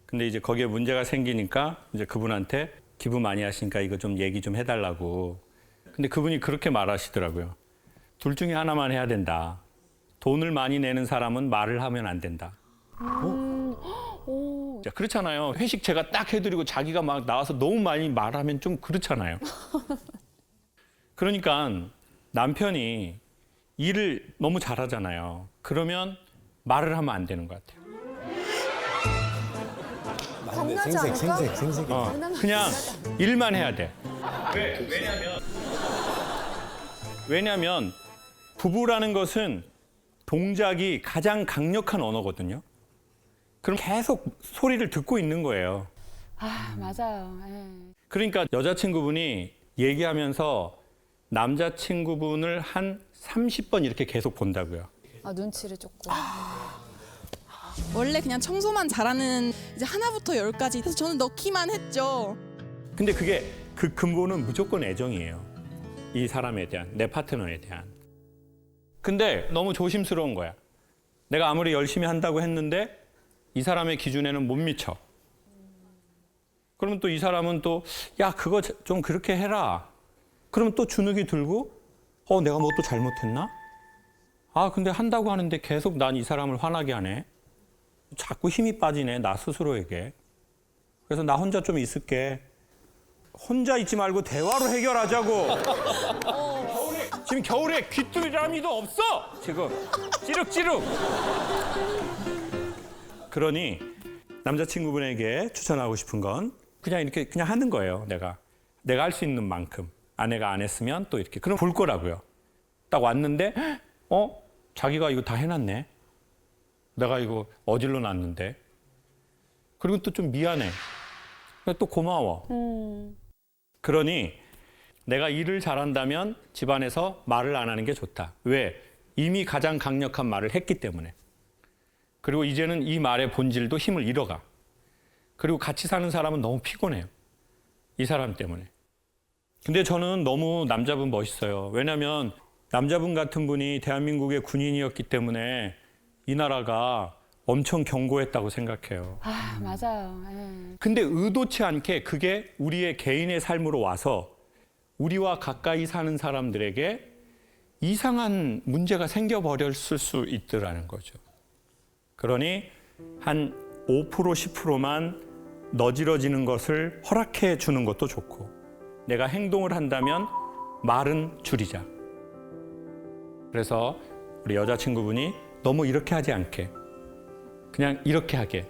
근데 이제 거기에 문제가 생기니까 이제 그분한테 기부 많이 하시니까 이거 좀 얘기 좀 해달라고. 근데 그분이 그렇게 말하시더라고요. 둘 중에 하나만 해야 된다. 돈을 많이 내는 사람은 말을 하면 안 된다. 자, 그렇잖아요. 회식 제가 딱 해드리고 자기가 막 나와서 너무 많이 말하면 좀 그렇잖아요. 그러니까 남편이 일을 너무 잘하잖아요. 그러면 말을 하면 안 되는 것 같아요. 생색. 그냥 일만 해야 돼. 왜냐면 부부라는 것은 동작이 가장 강력한 언어거든요. 그럼 계속 소리를 듣고 있는 거예요. 맞아요. 그러니까 여자친구분이 얘기하면서 남자친구분을 한 30번 이렇게 계속 본다고요. 눈치를 조금. 원래 그냥 청소만 잘하는 이제 하나부터 열까지 그래서 저는 넣기만 했죠. 근데 그게 그 근본은 무조건 애정이에요. 이 사람에 대한, 내 파트너에 대한. 근데 너무 조심스러운 거야. 내가 아무리 열심히 한다고 했는데 이 사람의 기준에는 못 미쳐. 그러면 또 이 사람은 또 야 그거 좀 그렇게 해라. 그러면 또 주눅이 들고 내가 뭐 또 잘못했나? 근데 한다고 하는데 계속 난 이 사람을 화나게 하네. 자꾸 힘이 빠지네 나 스스로에게. 그래서 나 혼자 좀 있을게. 혼자 있지 말고 대화로 해결하자고. 지금 겨울에 귀뚜라미도 없어. 지금 찌룩찌룩. 그러니 남자친구분에게 추천하고 싶은 건 그냥 이렇게 그냥 하는 거예요. 내가 할 수 있는 만큼. 아내가 안 했으면 또 이렇게. 그럼 볼 거라고요. 딱 왔는데 자기가 이거 다 해놨네. 내가 이거 어질러 놨는데. 그리고 또 좀 미안해. 또 고마워. 그러니 내가 일을 잘한다면 집안에서 말을 안 하는 게 좋다. 왜? 이미 가장 강력한 말을 했기 때문에. 그리고 이제는 이 말의 본질도 힘을 잃어가. 그리고 같이 사는 사람은 너무 피곤해요. 이 사람 때문에. 근데 저는 너무 남자분 멋있어요. 왜냐하면 남자분 같은 분이 대한민국의 군인이었기 때문에 이 나라가 엄청 견고했다고 생각해요. 맞아요. 근데 의도치 않게 그게 우리의 개인의 삶으로 와서 우리와 가까이 사는 사람들에게 이상한 문제가 생겨버렸을 수 있더라는 거죠. 그러니 한 5% 10%만 너지러지는 것을 허락해 주는 것도 좋고 내가 행동을 한다면 말은 줄이자. 그래서 우리 여자친구분이 너무 이렇게 하지 않게 그냥 이렇게 하게.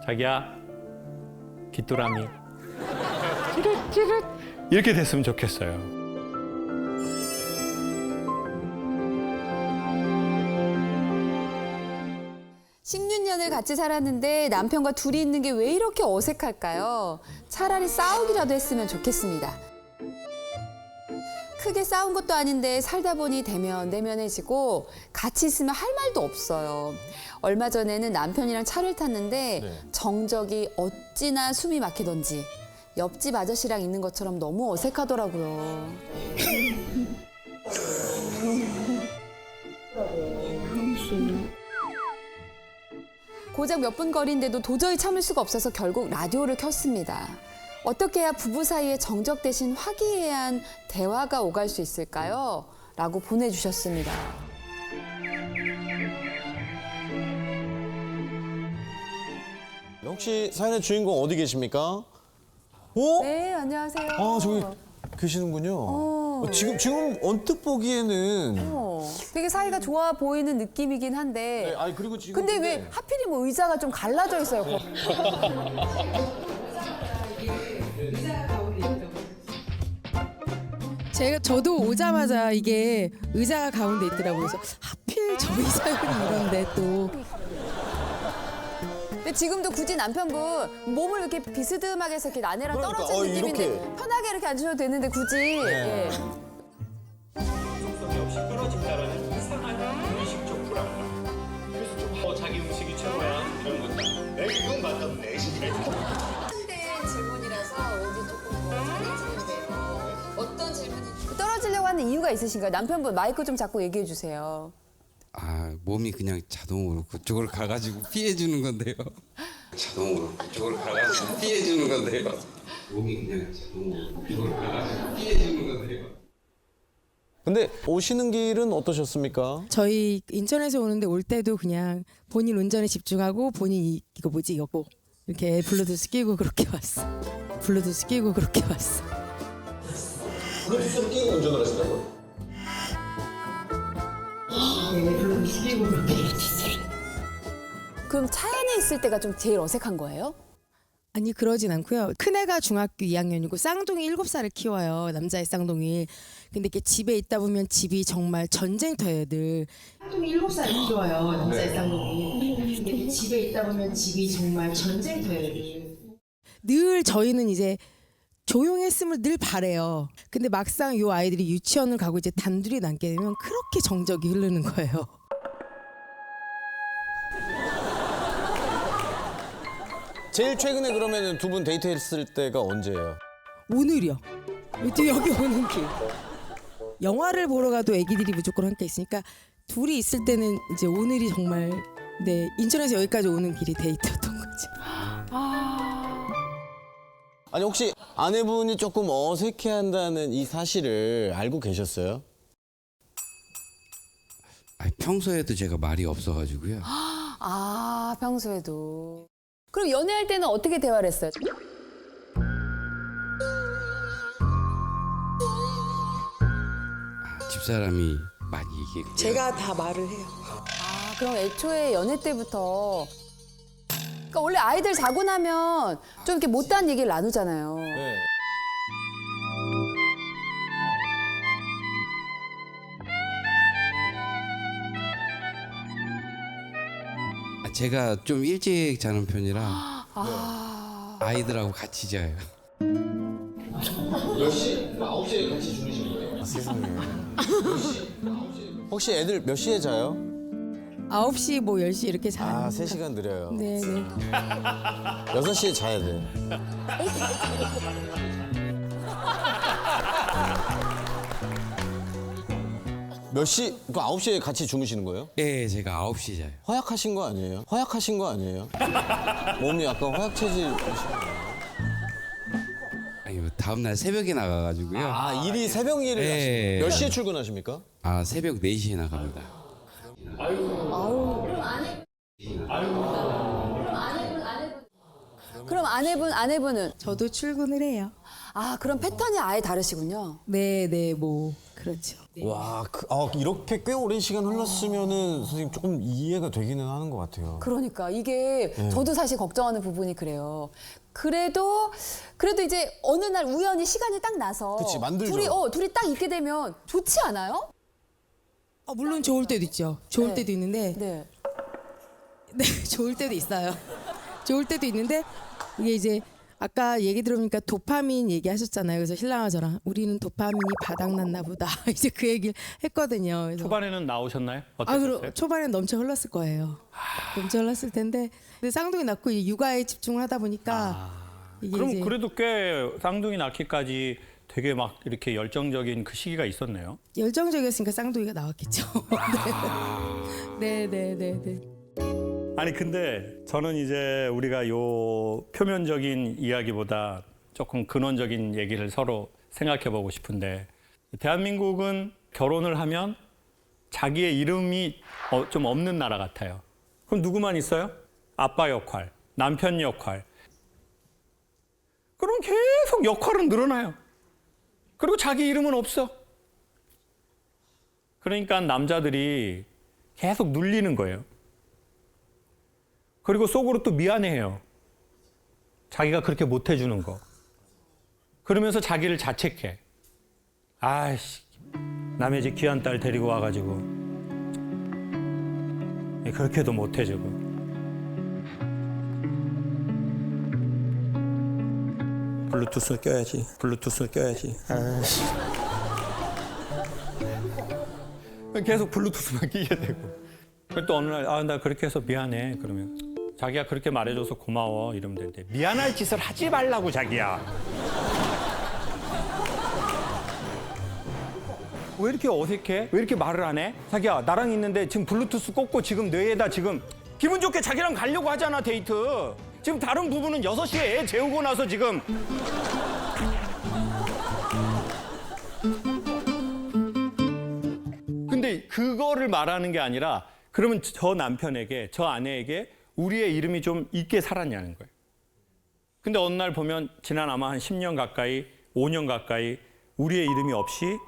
자기야, 귀뚜라미. 찌릿찌릿. 이렇게 됐으면 좋겠어요. 16년을 같이 살았는데 남편과 둘이 있는 게 왜 이렇게 어색할까요? 차라리 싸우기라도 했으면 좋겠습니다. 크게 싸운 것도 아닌데 살다 보니 내면해지고 같이 있으면 할 말도 없어요. 얼마 전에는 남편이랑 차를 탔는데 정적이 어찌나 숨이 막히던지 옆집 아저씨랑 있는 것처럼 너무 어색하더라고요. 고작 몇 분 거리인데도 도저히 참을 수가 없어서 결국 라디오를 켰습니다. 어떻게 해야 부부 사이에 정적 대신 화기애애한 대화가 오갈 수 있을까요? 라고 보내주셨습니다. 혹시 사연의 주인공 어디 계십니까? 네, 안녕하세요. 아, 저기 계시는군요. 지금 언뜻 보기에는 되게 사이가 좋아 보이는 느낌이긴 한데. 아니 그리고 지금 근데 왜 하필이 뭐 의자가 좀 갈라져 있어요? 저도 오자마자 이게 의자가 가운데 있더라고요. 그래서 하필 저희 사연이 이런데 또. 근데 지금도 굳이 남편분 몸을 이렇게 비스듬하게 해서 이렇게 아내랑 그러니까, 떨어진 느낌인데 이렇게. 편하게 이렇게 앉으셔도 되는데 굳이. 예. 정성이 없이 끊어진다라는 이상한 무의식적 불안감. 그래서 좀 자기 음식이 최고야 이런 것들. 내 그건 맞던데. 한대 질문이라서 왠지 조금 잘해지는데요. 어떤 질문이 떨어지려고 하는 이유가 있으신가요? 남편분 마이크 좀 잡고 얘기해 주세요. 아, 몸이 그냥 자동으로 그쪽으로 가가지고 피해주는 건데요. 자동으로 그쪽으로 가가지고 피해주는 건데요. 몸이 그냥 자동으로 그쪽으로 가가지고 피해주는 건데요. 근데 오시는 길은 어떠셨습니까? 저희 인천에서 오는데 올 때도 그냥 본인 운전에 집중하고 본인 이거 뭐지 이거고 이렇게 블루투스 끼고 그렇게 왔어. 블루투스 끼고 그렇게 왔어. 블루투스를 끼고 운전을 하시다고요? 그럼 차 안에 있을 때가 좀 제일 어색한 거예요? 아니 그러진 않고요. 큰애가 중학교 2학년이고 쌍둥이 7살을 키워요. 남자의 쌍둥이. 근데 이렇게 집에 있다 보면 집이 정말 전쟁터예요. 늘. 쌍둥이 7살을 키워요. 남자의 쌍둥이. 근데 이렇게 집에 있다 보면 집이 정말 전쟁터예요. 늘 저희는 이제 조용했음을 늘 바래요. 근데 막상 요 아이들이 유치원을 가고 이제 단둘이 남게 되면 그렇게 정적이 흐르는 거예요. 제일 최근에 그러면 두 분 데이트했을 때가 언제예요? 오늘이요. 또 여기 오는 길. 영화를 보러 가도 애기들이 무조건 함께 있으니까 둘이 있을 때는 이제 오늘이 정말 네 인천에서 여기까지 오는 길이 데이트였던 거죠. 아니 혹시 아내분이 조금 어색해한다는 이 사실을 알고 계셨어요? 아, 평소에도 제가 말이 없어가지고요. 아, 평소에도. 그럼 연애할 때는 어떻게 대화를 했어요? 집사람이 많이 얘기해요. 제가 다 말을 해요. 아, 그럼 애초에 연애 때부터. 그러니까 원래 아이들 자고 나면 좀 이렇게 못다한 얘기를 나누잖아요. 네. 제가 좀 일찍 자는 편이라 아이들하고 같이 자요. 몇 시? 9시에 같이 주무시는 거예요? 세상에. 혹시 애들 몇 시에 자요? 9시 뭐 10시 이렇게 자요. 아, 3시간 느려요. 네, 네. 6시에 자야 돼. 몇 시? 그 9시에 같이 주무시는 거예요? 예, 제가 9시 자요. 허약하신 거 아니에요? 허약하신 거 아니에요? 몸이 약간 허약 체질. 아니, 다음날 새벽에 나가가지고요. 아, 일이 새벽 일을 네. 하시는 몇 시에 출근하십니까? 아, 새벽 4시에 나갑니다. 그럼 아내분은? 저도 출근을 해요. 아, 그럼 패턴이 아예 다르시군요. 네, 네, 뭐 그렇죠. 와, 이렇게 꽤 오랜 시간 흘렀으면은 선생님 조금 이해가 되기는 하는 것 같아요. 그러니까 이게 네. 저도 사실 걱정하는 부분이 그래요. 그래도 이제 어느 날 우연히 시간이 딱 나서 그치, 만들죠. 둘이 딱 있게 되면 좋지 않아요? 물론 좋을 때도 있죠. 좋을 네. 때도 있는데 네. 네, 좋을 때도 있어요. 좋을 때도 있는데 이게 이제 아까 얘기 들어보니까 도파민 얘기하셨잖아요. 그래서 신랑과 저랑 우리는 도파민이 바닥났나 보다. 이제 그 얘기를 했거든요. 그래서 초반에는 나오셨나요? 그럼 어떠셨어요? 초반엔 넘쳐 흘렀을 거예요. 넘쳐 흘렀을 텐데 근데 쌍둥이 낳고 이제 육아에 집중을 하다 보니까 이게 그럼 이제 그래도 꽤 쌍둥이 낳기까지 되게 막 이렇게 열정적인 그 시기가 있었네요. 열정적이었으니까 쌍둥이가 나왔겠죠. 네, 네, 네, 네. 아니 근데 저는 이제 우리가 요 표면적인 이야기보다 조금 근원적인 얘기를 서로 생각해 보고 싶은데 대한민국은 결혼을 하면 자기의 이름이 좀 없는 나라 같아요. 그럼 누구만 있어요? 아빠 역할, 남편 역할. 그럼 계속 역할은 늘어나요. 그리고 자기 이름은 없어. 그러니까 남자들이 계속 눌리는 거예요. 그리고 속으로 또 미안해해요. 자기가 그렇게 못 해주는 거. 그러면서 자기를 자책해. 아이씨, 남의 집 귀한 딸 데리고 와가지고 그렇게도 못 해주고. 블루투스를 껴야지. 블루투스를 껴야지. 아이씨. 계속 블루투스만 끼게 되고. 또 어느 날 나 그렇게 해서 미안해. 그러면 자기가 그렇게 말해줘서 고마워 이러면 되는데 미안할 짓을 하지 말라고 자기야. 왜 이렇게 어색해? 왜 이렇게 말을 안 해? 자기야 나랑 있는데 지금 블루투스 꽂고 지금 뇌에다 지금 기분 좋게 자기랑 가려고 하잖아 데이트. 지금 다른 부부는 6시에 애 재우고 나서 지금 근데 그거를 말하는 게 아니라 그러면 저 남편에게, 저 아내에게 우리의 이름이 좀 있게 살았냐는 거예요. 근데 어느 날 보면 지난 아마 한 10년 가까이, 5년 가까이 우리의 이름이 없이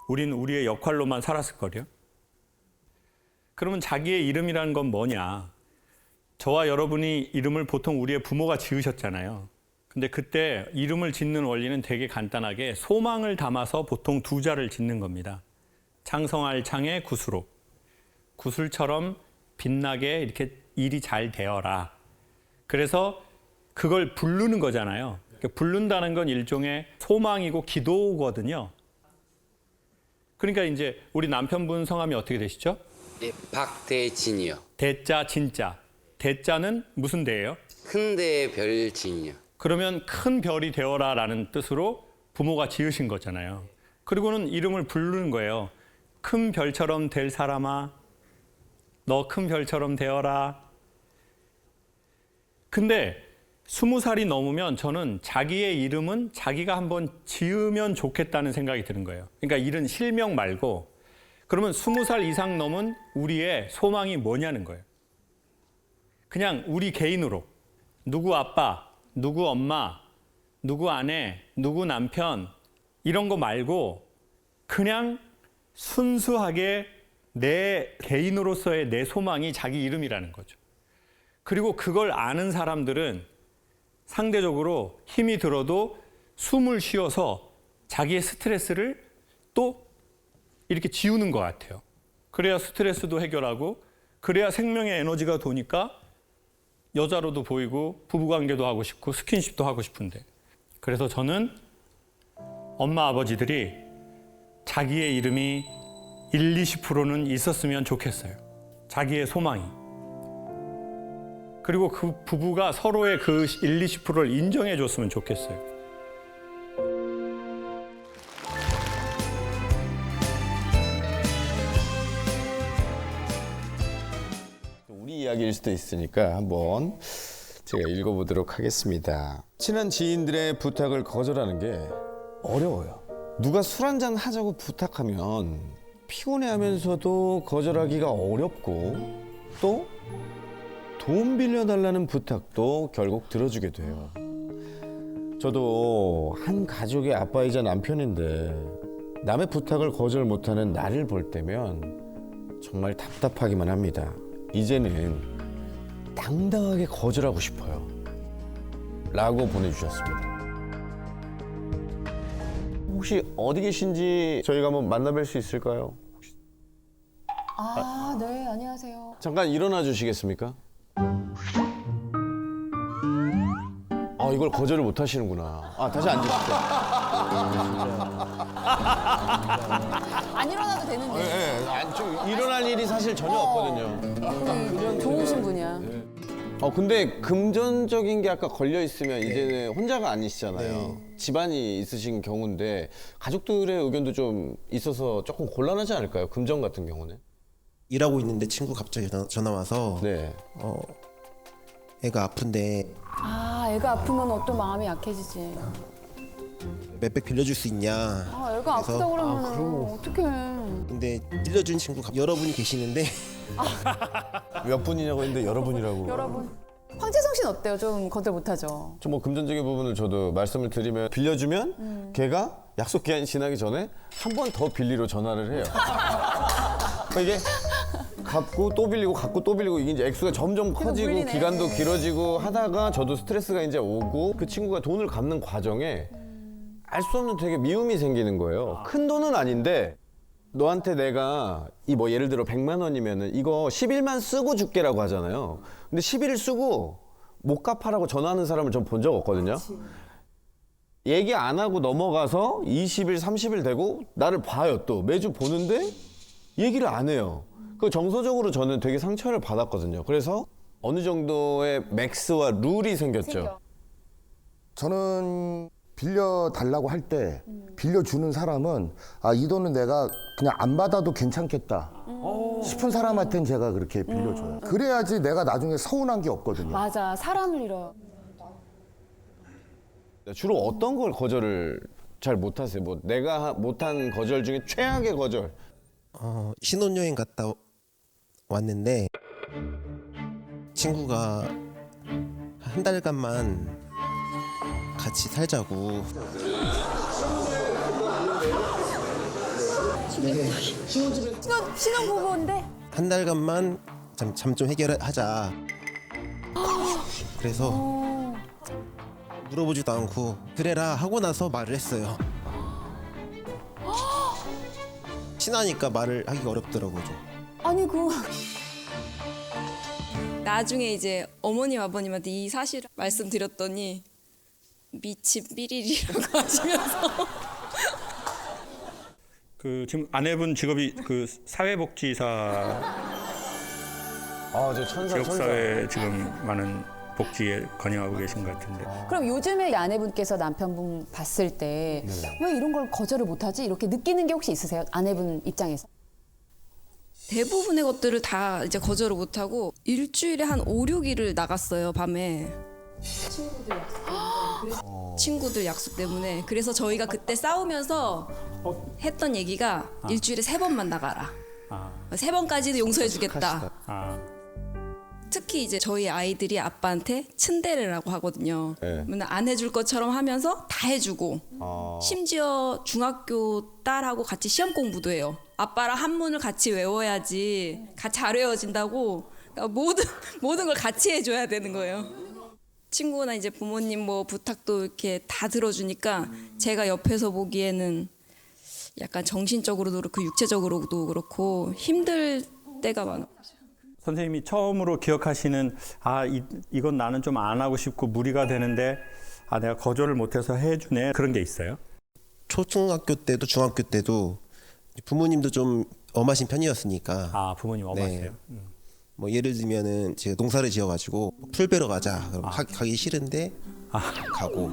우리는 우리의 역할로만 살았을 거예요. 그러면 자기의 이름이라는 건 뭐냐? 저와 여러분이 이름을 보통 우리의 부모가 지으셨잖아요. 근데 그때 이름을 짓는 원리는 되게 간단하게 소망을 담아서 보통 2자를 짓는 겁니다. 창성할 창의 구수로. 구슬처럼 빛나게 이렇게 일이 잘 되어라. 그래서 그걸 부르는 거잖아요. 부른다는 건 일종의 소망이고 기도거든요. 그러니까 이제 우리 남편분 성함이 어떻게 되시죠? 예, 박대진이요. 대자 진자. 대자는 무슨 대예요? 큰 데의 별진이요. 그러면 큰 별이 되어라라는 뜻으로 부모가 지으신 거잖아요. 그리고는 이름을 부르는 거예요. 큰 별처럼 될 사람아, 너 큰 별처럼 되어라. 근데 20살이 넘으면 저는 자기의 이름은 자기가 한번 지으면 좋겠다는 생각이 드는 거예요. 그러니까 이런 실명 말고 그러면 20살 이상 넘은 우리의 소망이 뭐냐는 거예요. 그냥 우리 개인으로 누구 아빠, 누구 엄마, 누구 아내, 누구 남편 이런 거 말고 그냥 순수하게 내 개인으로서의 내 소망이 자기 이름이라는 거죠. 그리고 그걸 아는 사람들은 상대적으로 힘이 들어도 숨을 쉬어서 자기의 스트레스를 또 이렇게 지우는 것 같아요. 그래야 스트레스도 해결하고 그래야 생명의 에너지가 도니까 여자로도 보이고 부부관계도 하고 싶고 스킨십도 하고 싶은데 그래서 저는 엄마 아버지들이 자기의 이름이 1, 20%는 있었으면 좋겠어요. 자기의 소망이. 그리고 그 부부가 서로의 그 1, 20%를 인정해 줬으면 좋겠어요. 우리 이야기일 수도 있으니까 한번 제가 읽어보도록 하겠습니다. 친한 지인들의 부탁을 거절하는 게 어려워요. 누가 술 한잔 하자고 부탁하면 피곤해하면서도 거절하기가 어렵고 또 돈 빌려달라는 부탁도 결국 들어주게 돼요. 저도 한 가족의 아빠이자 남편인데 남의 부탁을 거절 못하는 나를 볼 때면 정말 답답하기만 합니다. 이제는 당당하게 거절하고 싶어요. 라고 보내주셨습니다. 혹시 어디 계신지 저희가 한번 만나뵐 수 있을까요? 아, 네, 안녕하세요. 잠깐 일어나 주시겠습니까? 아, 이걸 거절을 못 하시는구나. 아, 다시 앉으십시오. 안 일어나도 되는데. 네, 좀 일어날 일이 사실 전혀 없거든요. 좋으신 분이야. 근데 금전적인 게 아까 걸려 있으면 이제는 혼자가 아니시잖아요. 집안이 있으신 경우인데 가족들의 의견도 좀 있어서 조금 곤란하지 않을까요? 금전 같은 경우는? 일하고 있는데 친구 갑자기 전화 와서 애가 아픈데 아, 애가 아프면 또 마음이 약해지지. 몇백 빌려줄 수 있냐. 아, 애가 아프다 그러면 어떡해. 근데 빌려준 친구 여러분이 계시는데 몇 분이냐고 했는데 여러분이라고. 여러분. 황재성 씨는 어때요? 좀 거절 못하죠? 좀 뭐 금전적인 부분을 저도 말씀을 드리면 빌려주면 걔가 약속 기한이 지나기 전에 한 번 더 빌리러 전화를 해요. 그러니까 이게 갚고 또 빌리고 갚고 또 빌리고 이게 이제 액수가 점점 커지고 물리네. 기간도 길어지고 하다가 저도 스트레스가 이제 오고 그 친구가 돈을 갚는 과정에 알 수 없는 되게 미움이 생기는 거예요. 큰 돈은 아닌데 너한테 내가 이 뭐 예를 들어 100만 원이면은 이거 10일만 쓰고 줄게라고 하잖아요. 근데 10일 쓰고 못 갚아라고 전화하는 사람을 전 본 적 없거든요. 얘기 안 하고 넘어가서 20일, 30일 되고 나를 봐요 또. 매주 보는데 얘기를 안 해요. 그 정서적으로 저는 되게 상처를 받았거든요. 그래서 어느 정도의 맥스와 룰이 생겼죠. 저는 빌려달라고 할 때 빌려주는 사람은 아, 이 돈은 내가 그냥 안 받아도 괜찮겠다 싶은 사람한테는 제가 그렇게 빌려줘요. 그래야지 내가 나중에 서운한 게 없거든요. 맞아, 사람을 잃어요. 주로 어떤 걸 거절을 잘 못하세요? 뭐 내가 못한 거절 중에 최악의 거절. 신혼여행 갔다 왔는데 친구가 한 달간만 같이 살자고. 신혼부부인데? 한 달간만 잠 좀 해결하자. 그래서 물어보지도 않고 그래라 하고 나서 말을 했어요. 친하니까 말을 하기가 어렵더라고요. 아니 나중에 이제 어머님 아버님한테 이 사실을 말씀드렸더니 미친 삐리리라고 하시면서 그 지금 아내분 직업이 그 사회복지사. 저 천사. 지역사회 지금 많은 복지에 관여하고 계신 것 같은데. 그럼 요즘에 아내분께서 남편분 봤을 때 왜 이런 걸 거절을 못하지? 이렇게 느끼는 게 혹시 있으세요? 아내분 입장에서? 대부분의 것들을 다 이제 거절을 못하고 일주일에 한 5, 6일을 나갔어요, 밤에. 친구들 약속 때문에. 그래서 저희가 그때 싸우면서 했던 얘기가 일주일에 3번만 나가라. 3번까지는 용서해 주겠다. 특히 이제 저희 아이들이 아빠한테 츤데레라고 하거든요. 맨날 안 해줄 것처럼 하면서 다 해주고 심지어 중학교 딸하고 같이 시험 공부도 해요. 아빠랑 한문을 같이 외워야지 잘 외워진다고. 그러니까 모든 걸 같이 해줘야 되는 거예요. 친구나 이제 부모님 뭐 부탁도 이렇게 다 들어주니까 제가 옆에서 보기에는 약간 정신적으로도 그렇고 육체적으로도 그렇고 힘들 때가 많아요. 선생님이 처음으로 기억하시는 이건 나는 좀 안 하고 싶고 무리가 되는데 내가 거절을 못해서 해주네 그런 게 있어요? 초중학교 때도 중학교 때도 부모님도 좀 엄하신 편이었으니까. 부모님 엄하세요? 뭐 예를 들면은 제가 농사를 지어가지고 풀 베러 가자. 그럼 가기 싫은데 가고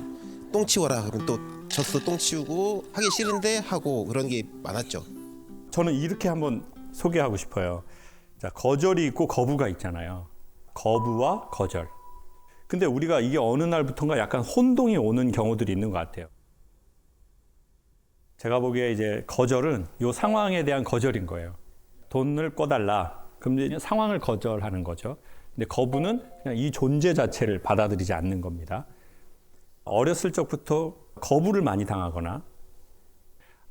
똥 치워라. 그러면 또 젖소 똥 치우고 하기 싫은데 하고 그런 게 많았죠. 저는 이렇게 한번 소개하고 싶어요. 자, 거절이 있고 거부가 있잖아요. 거부와 거절. 근데 우리가 이게 어느 날부턴가 약간 혼동이 오는 경우들이 있는 것 같아요. 제가 보기에 이제 거절은 이 상황에 대한 거절인 거예요. 돈을 꿔달라. 그럼 이제 상황을 거절하는 거죠. 근데 거부는 그냥 이 존재 자체를 받아들이지 않는 겁니다. 어렸을 적부터 거부를 많이 당하거나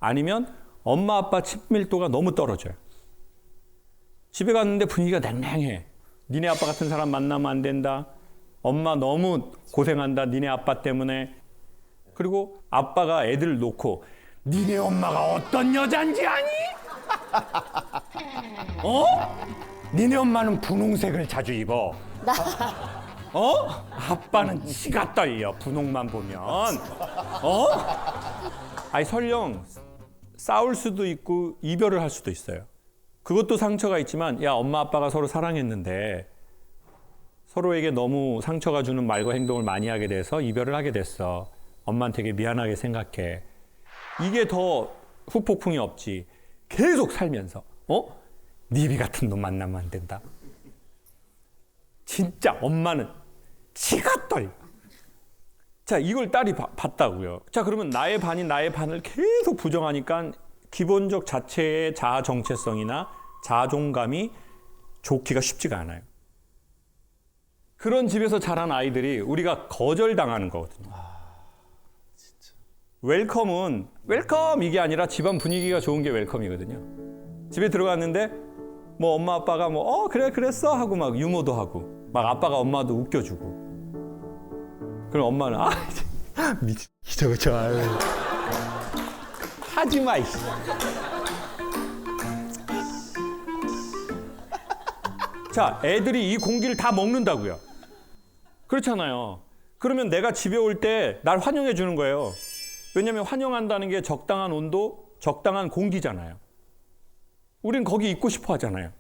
아니면 엄마 아빠 친밀도가 너무 떨어져요. 집에 갔는데 분위기가 냉랭해. 니네 아빠 같은 사람 만나면 안 된다. 엄마 너무 고생한다. 니네 아빠 때문에. 그리고 아빠가 애들을 놓고 니네 엄마가 어떤 여잔지 아니? 어? 니네 엄마는 분홍색을 자주 입어. 아빠는 치가 떨려. 분홍만 보면. 아니 설령 싸울 수도 있고 이별을 할 수도 있어요. 그것도 상처가 있지만 야 엄마 아빠가 서로 사랑했는데 서로에게 너무 상처가 주는 말과 행동을 많이 하게 돼서 이별을 하게 됐어. 엄마는 되게 미안하게 생각해. 이게 더 후폭풍이 없지. 계속 살면서 니비 같은 놈 만나면 안 된다. 진짜 엄마는 치가 떨려. 자, 이걸 딸이 봤다고요. 자, 그러면 나의 반이 나의 반을 계속 부정하니까 기본적 자체의 자아 정체성이나 자존감이 좋기가 쉽지가 않아요. 그런 집에서 자란 아이들이 우리가 거절당하는 거거든요. 웰컴은 웰컴 이게 아니라 집안 분위기가 좋은 게 웰컴이거든요. 집에 들어갔는데 뭐 엄마 아빠가 뭐 그래 그랬어 하고 막 유머도 하고 막 아빠가 엄마도 웃겨주고 그럼 엄마는 미친 저거 하지 마 이씨. 자, 애들이 이 공기를 다 먹는다고요. 그렇잖아요. 그러면 내가 집에 올 때 날 환영해 주는 거예요. 왜냐하면 환영한다는 게 적당한 온도, 적당한 공기잖아요. 우린 거기 있고 싶어 하잖아요.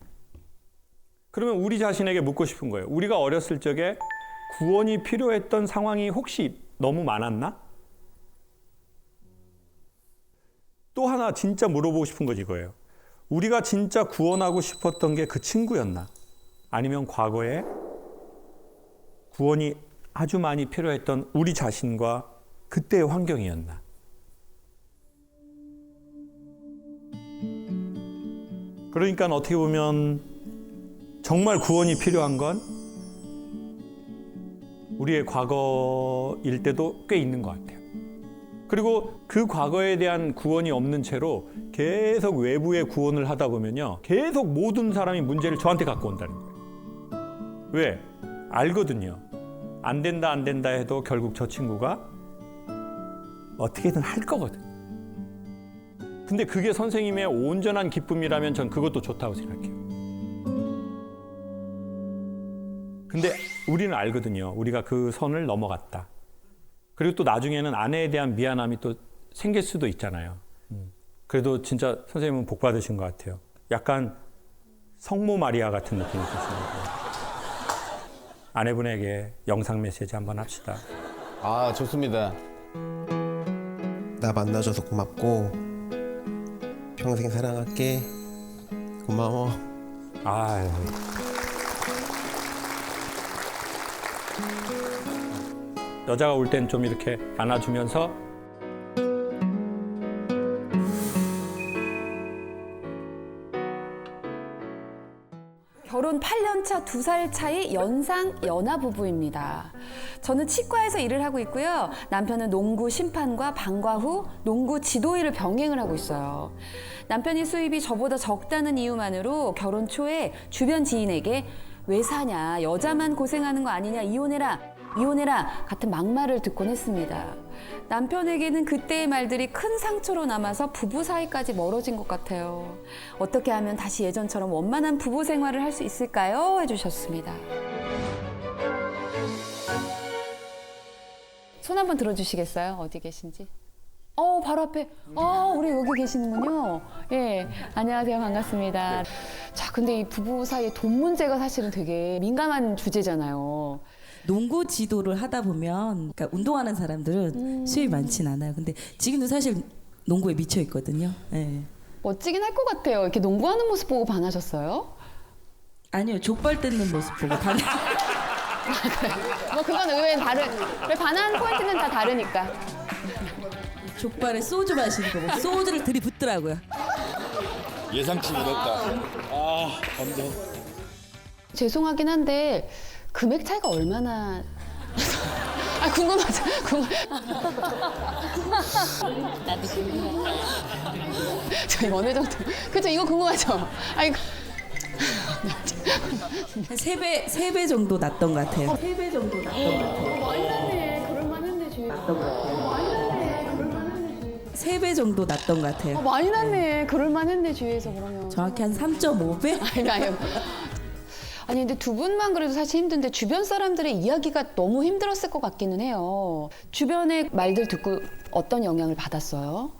그러면 우리 자신에게 묻고 싶은 거예요. 우리가 어렸을 적에 구원이 필요했던 상황이 혹시 너무 많았나? 또 하나 진짜 물어보고 싶은 건 이거예요. 우리가 진짜 구원하고 싶었던 게 그 친구였나? 아니면 과거에 구원이 아주 많이 필요했던 우리 자신과 그때의 환경이었나? 그러니까 어떻게 보면 정말 구원이 필요한 건 우리의 과거일 때도 꽤 있는 것 같아요. 그리고 그 과거에 대한 구원이 없는 채로 계속 외부의 구원을 하다 보면요. 계속 모든 사람이 문제를 저한테 갖고 온다는 거예요. 왜? 알거든요. 안 된다 안 된다 해도 결국 저 친구가 어떻게든 할 거거든. 근데 그게 선생님의 온전한 기쁨이라면 전 그것도 좋다고 생각해요. 근데 우리는 알거든요. 우리가 그 선을 넘어갔다. 그리고 또 나중에는 아내에 대한 미안함이 또 생길 수도 있잖아요. 그래도 진짜 선생님은 복 받으신 것 같아요. 약간 성모 마리아 같은 느낌이 있었습니다. 아내분에게 영상 메시지 한번 합시다. 아, 좋습니다. 나 만나줘서 고맙고 평생 사랑할게. 고마워. 아유. 여자가 올 땐 좀 이렇게 안아주면서 결혼 8년차 2살 차이 연하 부부입니다. 저는 치과에서 일을 하고 있고요. 남편은 농구 심판과 방과 후 농구 지도일을 병행을 하고 있어요. 남편이 수입이 저보다 적다는 이유만으로 결혼 초에 주변 지인에게 왜 사냐, 여자만 고생하는 거 아니냐, 이혼해라 같은 막말을 듣곤 했습니다. 남편에게는 그때의 말들이 큰 상처로 남아서 부부 사이까지 멀어진 것 같아요. 어떻게 하면 다시 예전처럼 원만한 부부 생활을 할 수 있을까요? 해주셨습니다. 손 한번 들어주시겠어요? 어디 계신지? 바로 앞에. 우리 여기 계시는군요. 예, 안녕하세요. 반갑습니다. 자, 근데 이 부부 사이에 돈 문제가 사실은 되게 민감한 주제잖아요. 농구 지도를 하다 보면 그러니까 운동하는 사람들은 수입이 많진 않아요. 근데 지금도 사실 농구에 미쳐 있거든요. 네. 멋지긴 할 것 같아요. 이렇게 농구하는 모습 보고 반하셨어요? 아니요, 족발 뜯는 모습 보고 반. 뭐 그건 의외는 왜 반하는 포인트는 다 다르니까. 족발에 소주 마시는 거 보고 소주를 들이붓더라고요. 예상치 못했다. 감동. 죄송하긴 한데 금액 차이가 얼마나 아 궁금하죠. 나도 궁금해. 저희 어느 정도 그죠? 이거 궁금하죠. 아니 세 배 정도 났던 것 같아요. 3배 정도 났던 것 같아요. 많이 났네. 그럴만했네 주위. 났던 것 같아요. 3배 정도 났던 것 같아요. 많이 났네. 그럴만했네 주위에서 그러면. 정확히 한 3.5배? 아니. 아니 근데 두 분만 그래도 사실 힘든데 주변 사람들의 이야기가 너무 힘들었을 것 같기는 해요. 주변의 말들 듣고 어떤 영향을 받았어요?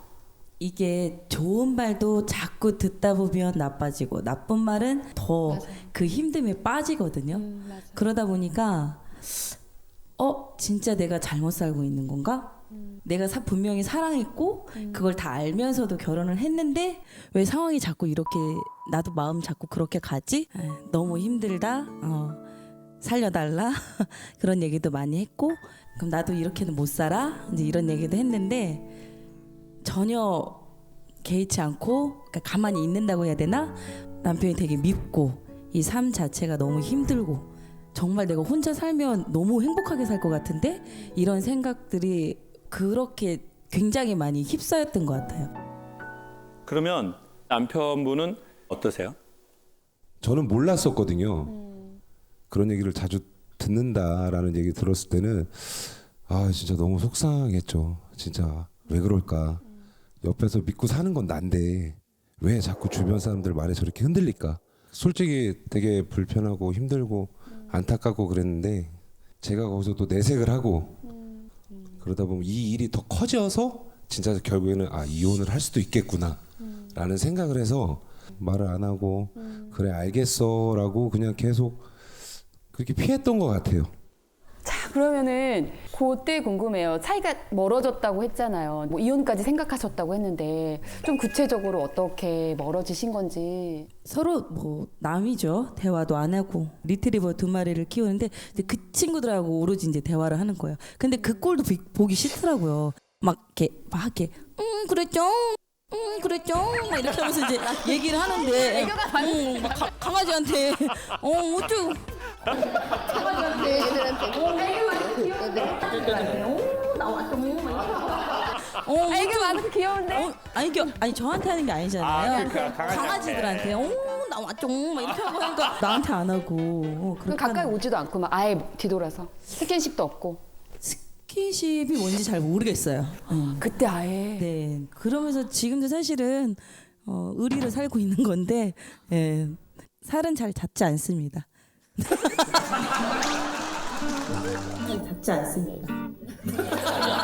이게 좋은 말도 자꾸 듣다 보면 나빠지고 나쁜 말은 더 그 힘듦에 빠지거든요. 그러다 보니까 진짜 내가 잘못 살고 있는 건가? 내가 분명히 사랑했고 그걸 다 알면서도 결혼을 했는데 왜 상황이 자꾸 이렇게 나도 마음 자꾸 그렇게 가지? 너무 힘들다. 살려달라. 그런 얘기도 많이 했고 그럼 나도 이렇게는 못 살아. 이제 이런 얘기도 했는데 전혀 개의치 않고 그러니까 가만히 있는다고 해야 되나? 남편이 되게 밉고 이 삶 자체가 너무 힘들고 정말 내가 혼자 살면 너무 행복하게 살 것 같은데 이런 생각들이 그렇게 굉장히 많이 휩싸였던 것 같아요. 그러면 남편분은 어떠세요? 저는 몰랐었거든요. 그런 얘기를 자주 듣는다라는 얘기 들었을 때는 진짜 너무 속상했죠. 진짜 왜 그럴까? 옆에서 믿고 사는 건 난데 왜 자꾸 주변 사람들 말에 저렇게 흔들릴까? 솔직히 되게 불편하고 힘들고 안타깝고 그랬는데 제가 거기서 또 내색을 하고 그러다 보면 이 일이 더 커져서 진짜 결국에는 이혼을 할 수도 있겠구나 라는 생각을 해서 말을 안 하고 그래 알겠어 라고 그냥 계속 그렇게 피했던 것 같아요. 자 그러면은 그때 궁금해요. 사이가 멀어졌다고 했잖아요. 뭐 이혼까지 생각하셨다고 했는데 좀 구체적으로 어떻게 멀어지신 건지. 서로 뭐 남이죠. 대화도 안 하고 리트리버 2마리를 키우는데 이제 그 친구들하고 오로지 이제 대화를 하는 거예요. 근데 그 꼴도 보기 싫더라고요. 막 이렇게 그랬죠. 그랬죠. 막 이렇게 하면서 이제 얘기를 하는데 막 강아지한테 어쩌고 강아지한테 애들한테 애교 많아서 귀여운데? 아니 저한테 하는 게 아니잖아요. 그러니까 강아지들한테 나 왔죠 막 이렇게 하고 하니까 나한테 안 하고 그럼 가까이 오지도 않고 막 아예 뒤돌아서 스킨십도 없고. 스킨십이 뭔지 잘 모르겠어요. 그때 아예. 네. 그러면서 지금도 사실은 의리로 살고 있는 건데 살은 잘 잡지 않습니다. 잘 잡지 않습니다.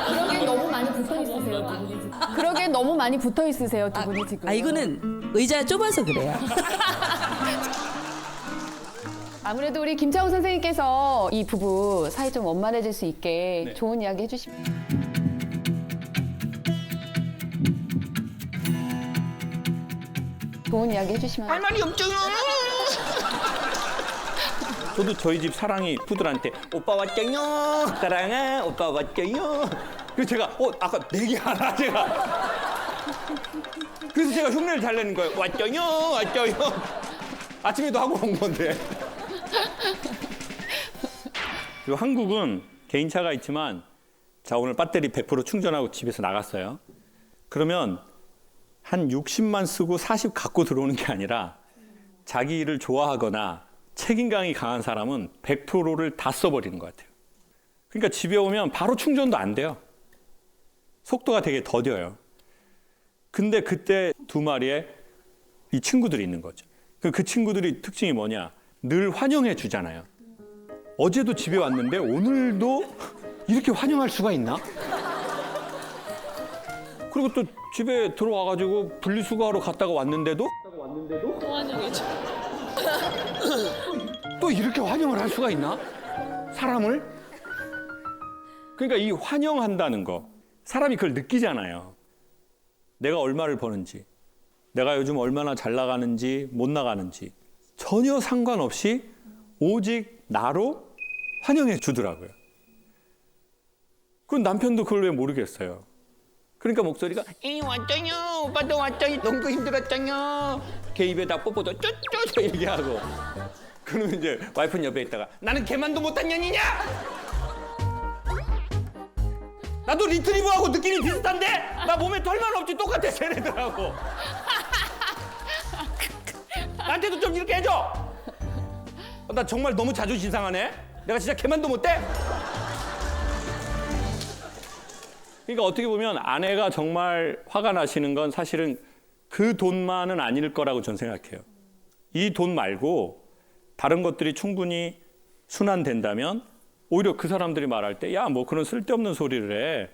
그러기엔 너무 많이 붙어 있으세요, 두 분이 지금. 그러기엔 너무 많이 붙어 있으세요, 두 분이 지금. 이거는 의자가 좁아서 그래요. 아무래도 우리 김창호 선생님께서 이 부부 사이 좀 원만해질 수 있게 좋은 이야기 해주시면. 좋은 이야기 해주시면. 할 말이 없죠. 저도 저희 집 사랑이 푸들한테 오빠 왔죠요. 사랑아 오빠 왔죠요. 그래서 제가 아까 내기 하나 제가. 그래서 제가 흉내를 잘 내는 거예요. 왔죠요 왔죠요. 아침에도 하고 온 건데. 그리고 한국은 개인차가 있지만 자 오늘 배터리 100% 충전하고 집에서 나갔어요. 그러면 한 60만 쓰고 40 갖고 들어오는 게 아니라 자기 일을 좋아하거나 책임감이 강한 사람은 100%를 다 써버리는 것 같아요. 그러니까 집에 오면 바로 충전도 안 돼요. 속도가 되게 더뎌요. 근데 그때 2마리의 이 친구들이 있는 거죠. 그 친구들이 특징이 뭐냐? 늘 환영해 주잖아요. 어제도 집에 왔는데 오늘도 이렇게 환영할 수가 있나? 그리고 또 집에 들어와가지고 분리수거하러 갔다가 왔는데도 환영해줘. 또 이렇게 환영을 할 수가 있나? 사람을? 그러니까 이 환영한다는 거 사람이 그걸 느끼잖아요. 내가 얼마를 버는지, 내가 요즘 얼마나 잘 나가는지 못 나가는지 전혀 상관없이 오직 나로 환영해 주더라고요. 그럼 남편도 그걸 왜 모르겠어요. 그러니까 목소리가 왔죠요 오빠도 왔죠요 너무 힘들었죠요 걔 입에다 뽀뽀도 쪼쪼쪼 이렇게 하고 그러면 이제 와이프는 옆에 있다가 나는 걔만도 못한 년이냐? 나도 리트리버하고 느낌이 비슷한데 나 몸에 털만 없지 똑같아 쟤네들하고. 나한테도 좀 이렇게 해줘. 나 정말 너무 자존심 상하네. 내가 진짜 걔만도 못돼? 그러니까 어떻게 보면 아내가 정말 화가 나시는 건 사실은 그 돈만은 아닐 거라고 저는 생각해요. 이 돈 말고 다른 것들이 충분히 순환된다면 오히려 그 사람들이 말할 때 야, 뭐 그런 쓸데없는 소리를 해.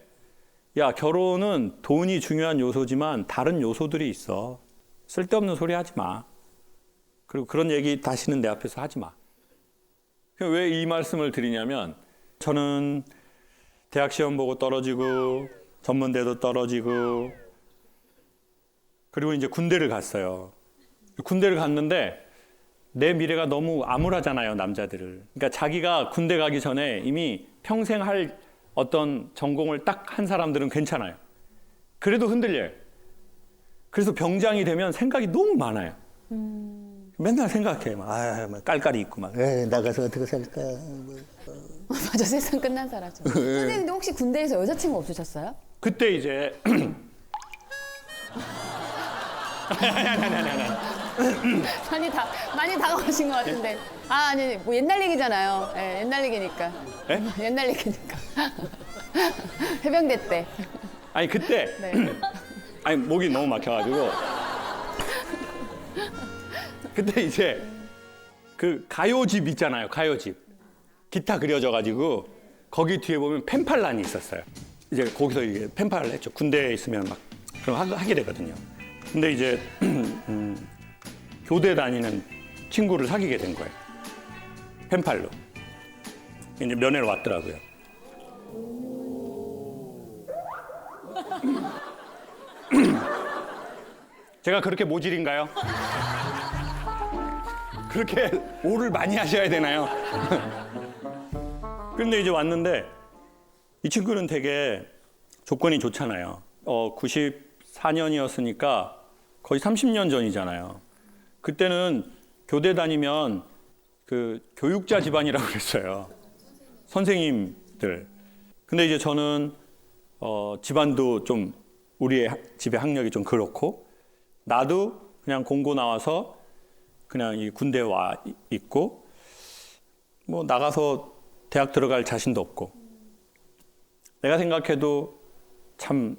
야, 결혼은 돈이 중요한 요소지만 다른 요소들이 있어. 쓸데없는 소리 하지 마. 그리고 그런 얘기 다시는 내 앞에서 하지 마. 왜 이 말씀을 드리냐면 저는 대학 시험 보고 떨어지고 전문대도 떨어지고 그리고 이제 군대를 갔어요. 군대를 갔는데 내 미래가 너무 암울하잖아요, 남자들을. 그러니까 자기가 군대 가기 전에 이미 평생 할 어떤 전공을 딱 한 사람들은 괜찮아요. 그래도 흔들려요. 그래서 병장이 되면 생각이 너무 많아요. 맨날 생각해. 막 깔깔이 있고 막 나가서 어떻게 살까. 맞아, 세상 끝난 사람처럼. 선생님도 혹시 군대에서 여자친구 없으셨어요? 그때 이제 많이 다가오신 것 같은데. 아니, 뭐 옛날 얘기잖아요. 예, 옛날 얘기니까. 에? 옛날 얘기니까. 해병대 때. 아니 그때 네. 아니 목이 너무 막혀가지고 그때 이제 그 가요집 있잖아요, 가요집. 기타 그려져가지고 거기 뒤에 보면 펜팔란이 있었어요. 이제 거기서 이게 펜팔을 했죠. 군대에 있으면 막 그럼 하게 되거든요. 근데 이제 교대 다니는 친구를 사귀게 된 거예요. 펜팔로. 이제 면회로 왔더라고요. 제가 그렇게 모질인가요? 그렇게 오를 많이 하셔야 되나요? 그런데 이제 왔는데 이 친구는 되게 조건이 좋잖아요. 94년이었으니까 거의 30년 전이잖아요. 그때는 교대 다니면 그 교육자 집안이라고 그랬어요. 선생님들. 근데 이제 저는 집안도 좀 우리의 집의 학력이 좀 그렇고 나도 그냥 공고 나와서 그냥 이 군대에 와 있고 뭐 나가서 대학 들어갈 자신도 없고 내가 생각해도 참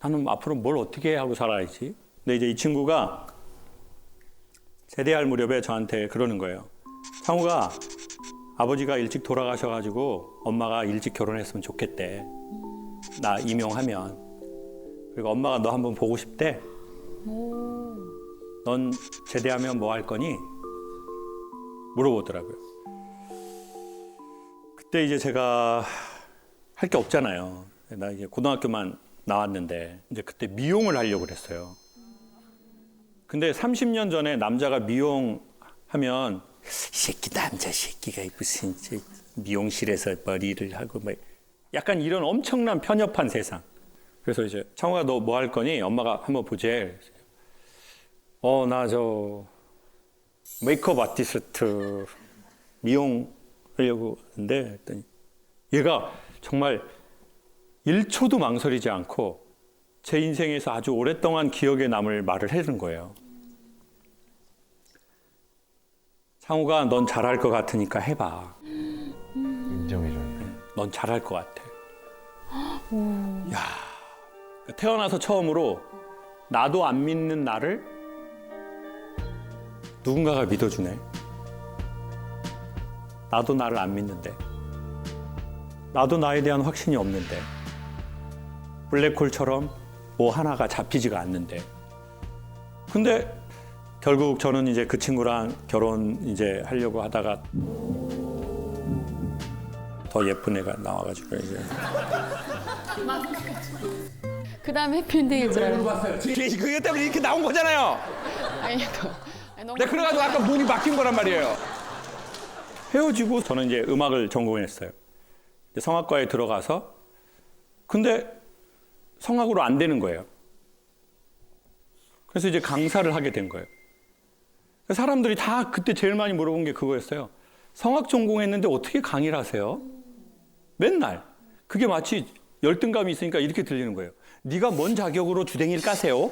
나는 앞으로 뭘 어떻게 하고 살아야지. 근데 이제 이 친구가 제대할 무렵에 저한테 그러는 거예요. 상우가 아버지가 일찍 돌아가셔가지고 엄마가 일찍 결혼했으면 좋겠대. 나 임용하면. 그리고 엄마가 너 한번 보고 싶대. 넌 제대하면 뭐 할 거니? 물어보더라고요. 그때 이제 제가 할 게 없잖아요. 나 이제 고등학교만 나왔는데 이제 그때 미용을 하려고 그랬어요. 근데 30년 전에 남자가 미용하면 이 새끼 남자 새끼가 무슨 미용실에서 머리를 하고 막 약간 이런 엄청난 편협한 세상. 그래서 이제 창호가 너 뭐 할 거니? 엄마가 한번 보재. 나 저 메이크업 아티스트 미용 하려고 하는데 했더니 얘가 정말 1초도 망설이지 않고 제 인생에서 아주 오랫동안 기억에 남을 말을 해준 거예요. 창호가 넌 잘할 것 같으니까 해봐. 인정해줘요. 넌 잘할 것 같아. 야, 태어나서 처음으로 나도 안 믿는 나를 누군가가 믿어주네. 나도 나를 안 믿는데. 나도 나에 대한 확신이 없는데. 블랙홀처럼 뭐 하나가 잡히지가 않는데. 근데 결국 저는 이제 그 친구랑 결혼 이제 하려고 하다가 더 예쁜 애가 나와가지고 이제. 그 다음에 해피엔딩일 줄 알았어요. 그게 때문에 이렇게 나온 거잖아요. 내가 그래가지고 아까 문이 막힌 거란 말이에요. 헤어지고 저는 이제 음악을 전공했어요. 성악과에 들어가서 근데 성악으로 안 되는 거예요. 그래서 이제 강사를 하게 된 거예요. 사람들이 다 그때 제일 많이 물어본 게 그거였어요. 성악 전공했는데 어떻게 강의를 하세요? 맨날. 그게 마치 열등감이 있으니까 이렇게 들리는 거예요. 네가 뭔 자격으로 주댕이를 까세요?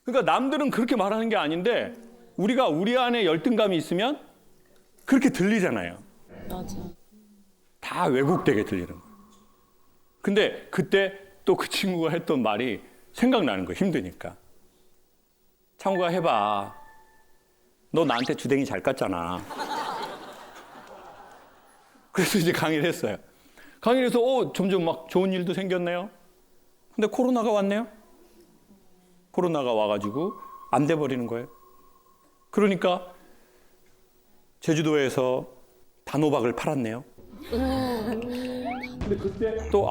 그러니까 남들은 그렇게 말하는 게 아닌데 우리가 우리 안에 열등감이 있으면 그렇게 들리잖아요. 맞아. 다 왜곡되게 들리는 거예요. 근데 그때 또 그 친구가 했던 말이 생각나는 거예요. 힘드니까. 창호가 해봐. 너 나한테 주댕이 잘 깠잖아. 그래서 이제 강의를 했어요. 강의를 해서 점점 막 좋은 일도 생겼네요. 근데 코로나가 왔네요. 코로나가 와가지고 안 돼버리는 거예요. 그러니까 제주도에서 단호박을 팔았네요. 근데 그때 또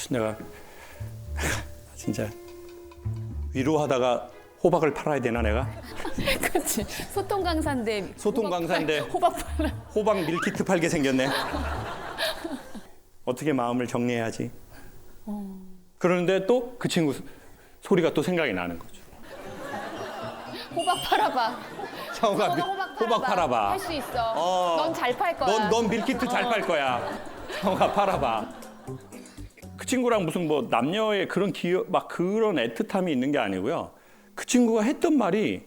내가 진짜 위로하다가 호박을 팔아야 되나 내가? 그렇지. 소통 강사인데. 소통 강사인데 호박 팔아. 호박 밀키트 팔게 생겼네. 어떻게 마음을 정리해야지. 그러는데 또 그 친구 소리가 또 생각이 나는 거죠. 호박 팔아봐. 창호가 호박 팔아봐. 할 수 있어. 넌 잘 팔 거야. 넌 밀키트 잘 팔 거야. 창호가 팔아봐. 그 친구랑 무슨 뭐 남녀의 그런 막 그런 애틋함이 있는 게 아니고요. 그 친구가 했던 말이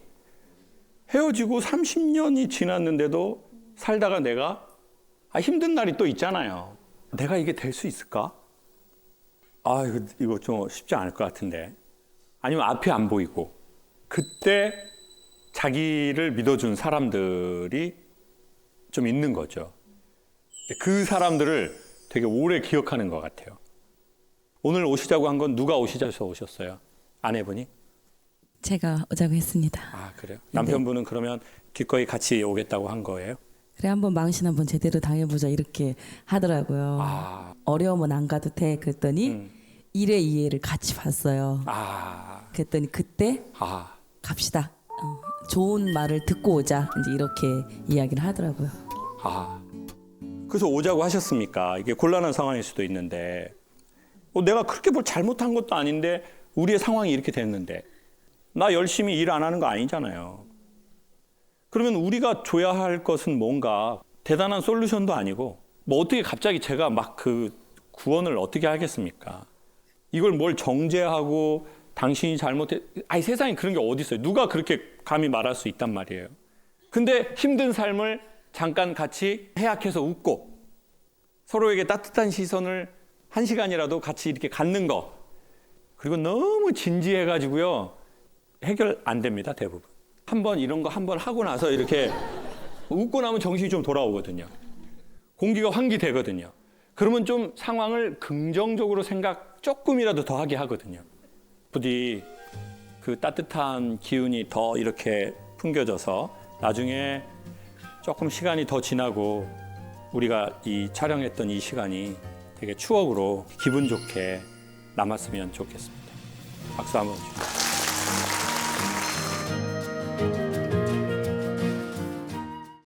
헤어지고 30년이 지났는데도 살다가 내가 힘든 날이 또 있잖아요. 내가 이게 될 수 있을까? 이거 좀 쉽지 않을 것 같은데. 아니면 앞이 안 보이고. 그때 자기를 믿어준 사람들이 좀 있는 거죠. 그 사람들을 되게 오래 기억하는 것 같아요. 오늘 오시자고 한 건 누가 오시자서 오셨어요? 아내분이? 제가 오자고 했습니다. 그래요? 남편분은 그러면 기꺼이 같이 오겠다고 한 거예요? 그래 한번 망신 한번 제대로 당해보자 이렇게 하더라고요. 어려우면 안 가도 돼 그랬더니 일의 이해를 같이 봤어요. 그랬더니 그때 갑시다. 좋은 말을 듣고 오자 이제 이렇게 이야기를 하더라고요. 그래서 오자고 하셨습니까? 이게 곤란한 상황일 수도 있는데 내가 그렇게 뭘 잘못한 것도 아닌데 우리의 상황이 이렇게 됐는데 나 열심히 일 안 하는 거 아니잖아요. 그러면 우리가 줘야 할 것은 뭔가 대단한 솔루션도 아니고 뭐 어떻게 갑자기 제가 막 그 구원을 어떻게 하겠습니까? 이걸 뭘 정죄하고 당신이 잘못해 세상에 그런 게 어디 있어요? 누가 그렇게 감히 말할 수 있단 말이에요. 근데 힘든 삶을 잠깐 같이 해약해서 웃고 서로에게 따뜻한 시선을 1시간이라도 같이 이렇게 갖는 거. 그리고 너무 진지해가지고요. 해결 안 됩니다, 대부분. 한번 이런 거 한번 하고 나서 이렇게 웃고 나면 정신이 좀 돌아오거든요. 공기가 환기되거든요. 그러면 좀 상황을 긍정적으로 생각 조금이라도 더 하게 하거든요. 부디 그 따뜻한 기운이 더 이렇게 풍겨져서 나중에 조금 시간이 더 지나고 우리가 이 촬영했던 이 시간이 되게 추억으로 기분 좋게 남았으면 좋겠습니다. 박수 한번 주세요.